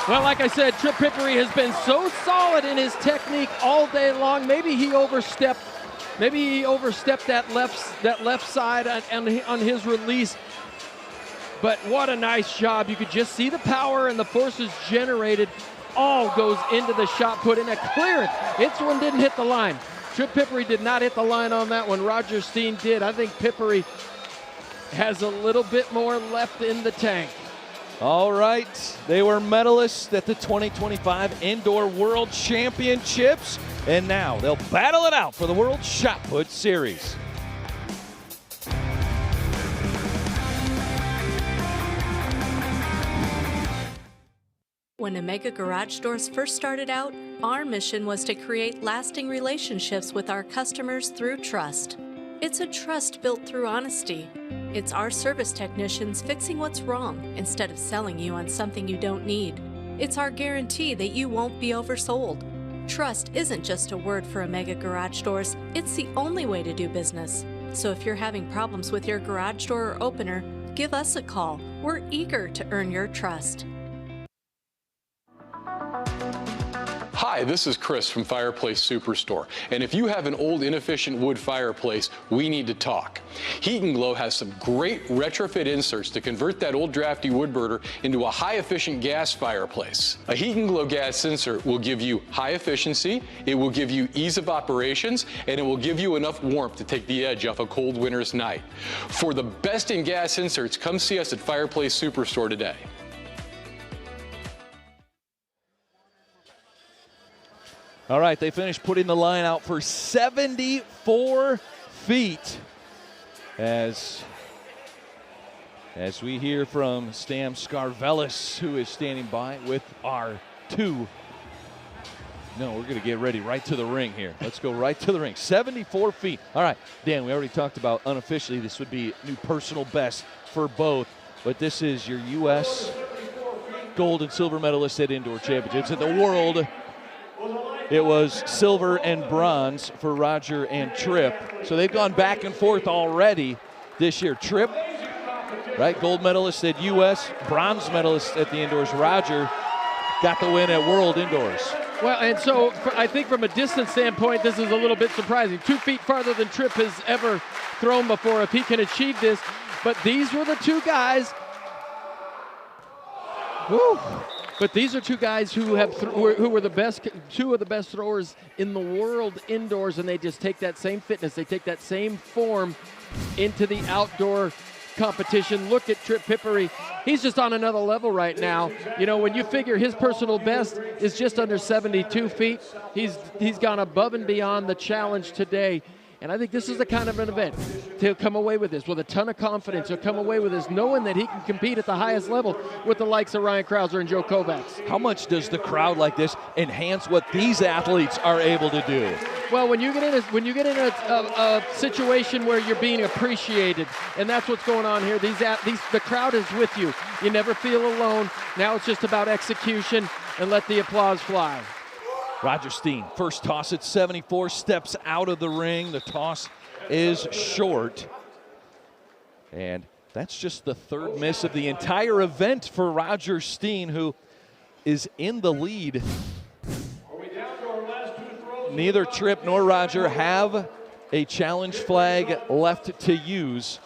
Well, like I said, Trip Pippery has been so solid in his technique all day long. Maybe he overstepped that left side on his release. But what a nice job. You could just see the power and the forces generated all goes into the shot put in a clearance. This one didn't hit the line. Trip Pippery did not hit the line on that one. Roger Steen did. I think Pippery has a little bit more left in the tank. All right, they were medalists at the 2025 Indoor World Championships, and now they'll battle it out for the World Shot Put Series. When Omega Garage Doors first started out, our mission was to create lasting relationships with our customers through trust. It's a trust built through honesty. It's our service technicians fixing what's wrong instead of selling you on something you don't need. It's our guarantee that you won't be oversold. Trust isn't just a word for Omega Garage Doors, it's the only way to do business. So if you're having problems with your garage door or opener, give us a call. We're eager to earn your trust. Hi, this is Chris from Fireplace Superstore, and if you have an old inefficient wood fireplace, we need to talk. Heat & Glow has some great retrofit inserts to convert that old drafty wood burner into a high-efficient gas fireplace. A Heat & Glow gas insert will give you high efficiency, it will give you ease of operations, and it will give you enough warmth to take the edge off a cold winter's night. For the best in gas inserts, come see us at Fireplace Superstore today. All right, they finished putting the line out for 74 feet. As we hear from Stam Scarvelis, who is standing by with our two. No, we're going to get ready right to the ring here. Let's go right to the ring. 74 feet. All right, Dan, we already talked about unofficially this would be new personal best for both, but this is your U.S. gold and silver medalist at indoor championships. At the world, it was silver and bronze for Roger and Trip. So they've gone back and forth already this year. Trip, right, gold medalist at U.S., bronze medalist at the indoors. Roger got the win at World Indoors. Well, and so I think from a distance standpoint, this is a little bit surprising. 2 feet farther than Trip has ever thrown before if he can achieve this. But these were the two guys. Woo. But these are two guys who were the best, two of the best throwers in the world indoors, and they just take that same fitness, they take that same form into the outdoor competition. Look at Trip Pippery. He's just on another level right now. You know, when you figure his personal best is just under 72 feet, he's gone above and beyond the challenge today. And I think this is the kind of an event. He'll come away with this with a ton of confidence. He'll come away with this knowing that he can compete at the highest level with the likes of Ryan Krauser and Joe Kovacs. How much does the crowd like this enhance what these athletes are able to do? Well, when you get in a situation where you're being appreciated, and that's what's going on here. The crowd is with you. You never feel alone. Now it's just about execution and let the applause fly. Roger Steen, first toss at 74, steps out of the ring. The toss is short. And that's just the third miss of the entire event for Roger Steen, who is in the lead. Neither Tripp nor Roger have a challenge flag left to use.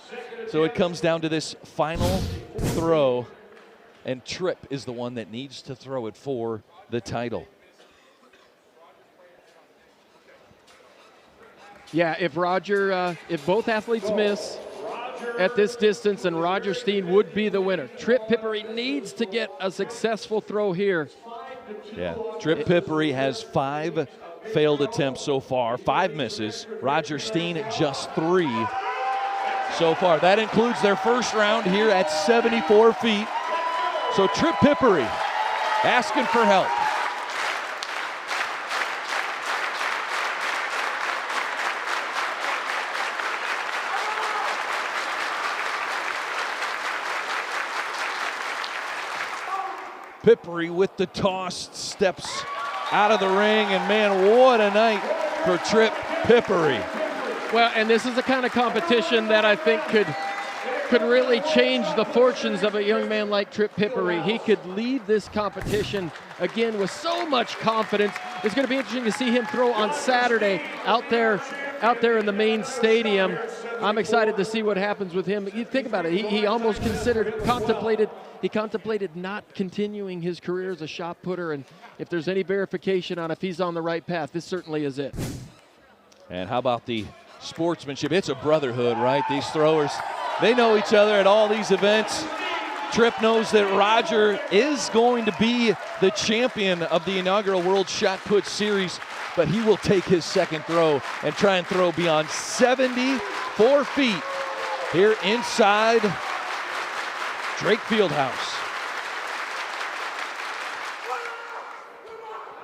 So it comes down to this final throw, and Tripp is the one that needs to throw it for the title. Yeah, if both athletes miss at this distance, then Roger Steen would be the winner. Tripp Pippery needs to get a successful throw here. Yeah, Tripp Pippery has 5 failed attempts so far, 5 misses. Roger Steen just 3 so far. That includes their first round here at 74 feet. So Tripp Pippery asking for help. Pippery with the toss, steps out of the ring, and man, what a night for Tripp Pippery. Well, and this is the kind of competition that I think could really change the fortunes of a young man like Tripp Pippery. He could lead this competition again with so much confidence. It's going to be interesting to see him throw on Saturday out there in the main stadium. I'm excited to see what happens with him. You think about it, he almost contemplated not continuing his career as a shot putter, and if there's any verification on if he's on the right path, this certainly is it. And how about the sportsmanship? It's a brotherhood, right? These throwers, they know each other at all these events. Tripp knows that Roger is going to be the champion of the inaugural World Shot Put Series, but he will take his second throw and try and throw beyond 74 feet here inside Drake Fieldhouse.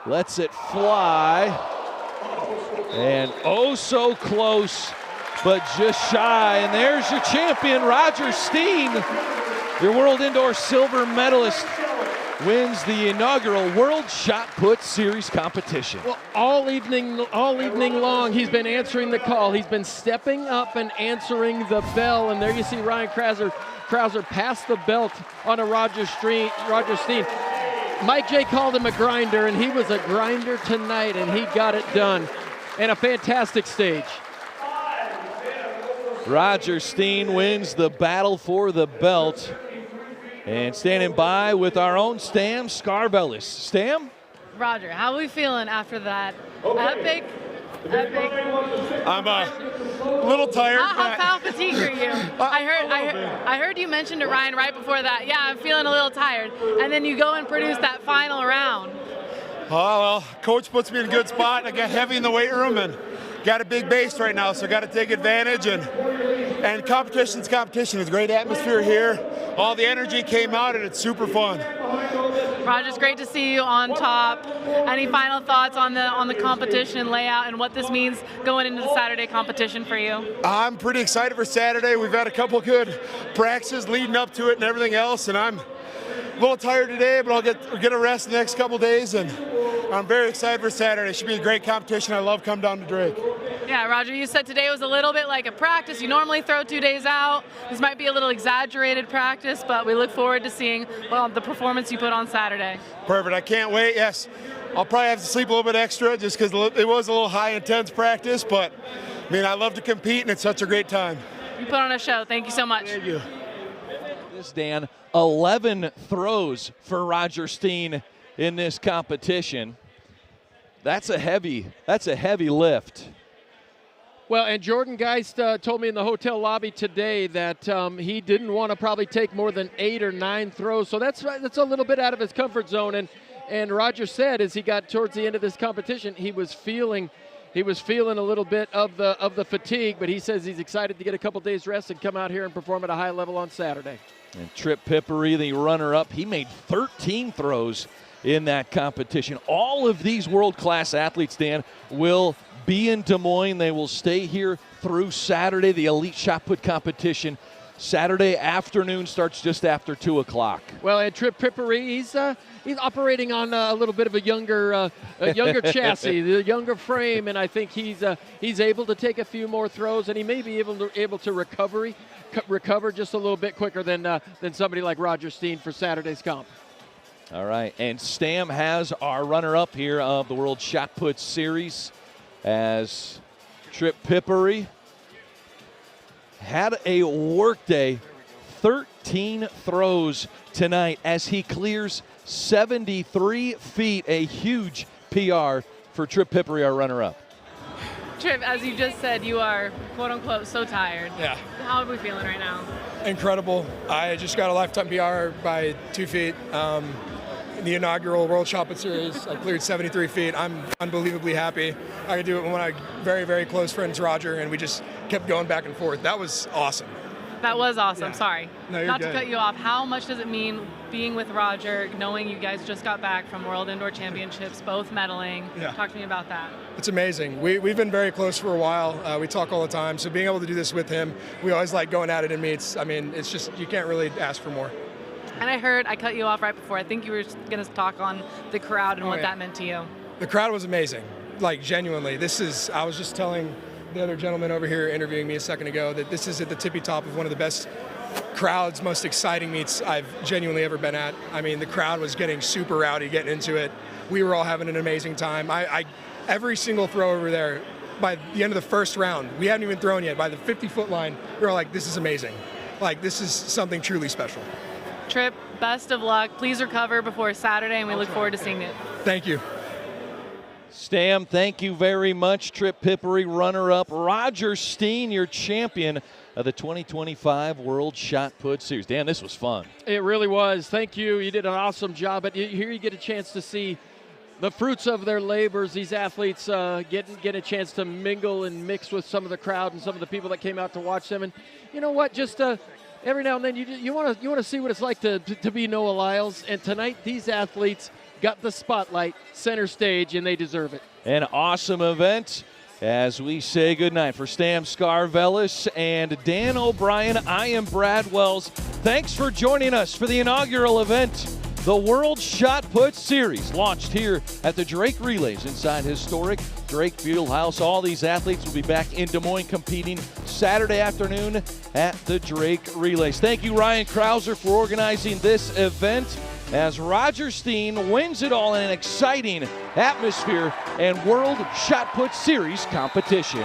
Lets it fly, and oh so close, but just shy. And there's your champion, Roger Steen, your World Indoor Silver medalist, wins the inaugural World Shot Put Series competition. Well, all evening long, he's been answering the call. He's been stepping up and answering the bell. And there you see Ryan Krauser pass the belt on a Roger Steen. Mike J called him a grinder, and he was a grinder tonight, and he got it done. And a fantastic stage. Roger Steen wins the battle for the belt. And standing by with our own Stam Scarvellis. Stam? Roger, how are we feeling after that epic? I'm a little tired. How fatigued are you? I heard you mentioned to Ryan right before that. Yeah, I'm feeling a little tired. And then you go and produce that final round. Oh, well, coach puts me in a good spot. I got heavy in the weight room and got a big base right now, so got to take advantage. And competition's competition. It's a great atmosphere here. All the energy came out, and it's super fun. Roger, it's great to see you on top. Any final thoughts on the competition layout and what this means going into the Saturday competition for you? I'm pretty excited for Saturday. We've had a couple good practices leading up to it and everything else, and I'm a little tired today, but I'll get a rest the next couple days, and I'm very excited for Saturday. It should be a great competition. I love coming down to Drake. Yeah, Roger, you said today was a little bit like a practice. You normally throw 2 days out. This might be a little exaggerated practice, but we look forward to seeing the performance you put on Saturday. Perfect. I can't wait. Yes, I'll probably have to sleep a little bit extra just because it was a little high intense practice, but I mean, I love to compete, and it's such a great time. You put on a show. Thank you so much. Thank you. This, Dan, 11 throws for Roger Steen in this competition. That's a heavy lift. Well, and Jordan Geist told me in the hotel lobby today that he didn't want to probably take more than 8 or 9 throws. So that's a little bit out of his comfort zone. And Roger said as he got towards the end of this competition, he was feeling he was feeling a little bit of the fatigue, but he says he's excited to get a couple days rest and come out here and perform at a high level on Saturday. And Trip Pippery, the runner-up, he made 13 throws in that competition. All of these world-class athletes, Dan, will be in Des Moines. They will stay here through Saturday. The elite shot put competition Saturday afternoon starts just after 2 o'clock. Well, and Trip Pippery, he's operating on a little bit of a younger chassis, the younger frame, and I think he's able to take a few more throws, and he may be able to recover just a little bit quicker than somebody like Roger Steen for Saturday's comp. All right, and Stam has our runner-up here of the World Shot Put Series as Trip Pippery had a work day, 13 throws tonight as he clears 73 feet, a huge PR for Trip Pippery, our runner-up. Trip, as you just said, you are, quote-unquote, so tired. Yeah. How are we feeling right now? Incredible. I just got a lifetime PR by 2 feet. In the inaugural World Shot Put Series, I cleared 73 feet. I'm unbelievably happy. I could do it with one of my very, very close friends, Roger, and we just kept going back and forth. That was awesome. That was awesome. Yeah. Sorry. No, you're Not good. to cut you off, how much does it mean being with Roger, knowing you guys just got back from World Indoor Championships, both medaling? Yeah. Talk to me about that. It's amazing. We've been very close for a while. We talk all the time, so being able to do this with him, we always like going at it in meets. I mean, it's just, you can't really ask for more. And I heard, I cut you off right before, I think you were going to talk on the crowd and what that meant to you. The crowd was amazing, like genuinely. I was just telling the other gentleman over here interviewing me a second ago that this is at the tippy top of one of the best crowds, most exciting meets I've genuinely ever been at. I mean, the crowd was getting super rowdy, getting into it. We were all having an amazing time. Every single throw over there, by the end of the first round, we hadn't even thrown yet, by the 50-foot line, we were all like, this is amazing. Like, this is something truly special. Trip, best of luck. Please recover before Saturday, and we look forward to seeing it. Thank you. Stam, thank you very much. Trip Pippery, runner-up. Roger Steen, your champion of the 2025 World Shot Put Series. Dan, this was fun. It really was. Thank you. You did an awesome job. But here you get a chance to see the fruits of their labors. These athletes get a chance to mingle and mix with some of the crowd and some of the people that came out to watch them. And you know what? Just every now and then you want to see what it's like to be Noah Lyles. And tonight, these athletes got the spotlight, center stage, and they deserve it. An awesome event. As we say goodnight for Stam Scarvelis and Dan O'Brien, I am Brad Wells. Thanks for joining us for the inaugural event, the World Shot Put Series, launched here at the Drake Relays inside historic Drake Fieldhouse. All these athletes will be back in Des Moines competing Saturday afternoon at the Drake Relays. Thank you, Ryan Krauser, for organizing this event as Roger Steen wins it all in an exciting atmosphere and World Shot Put Series competition.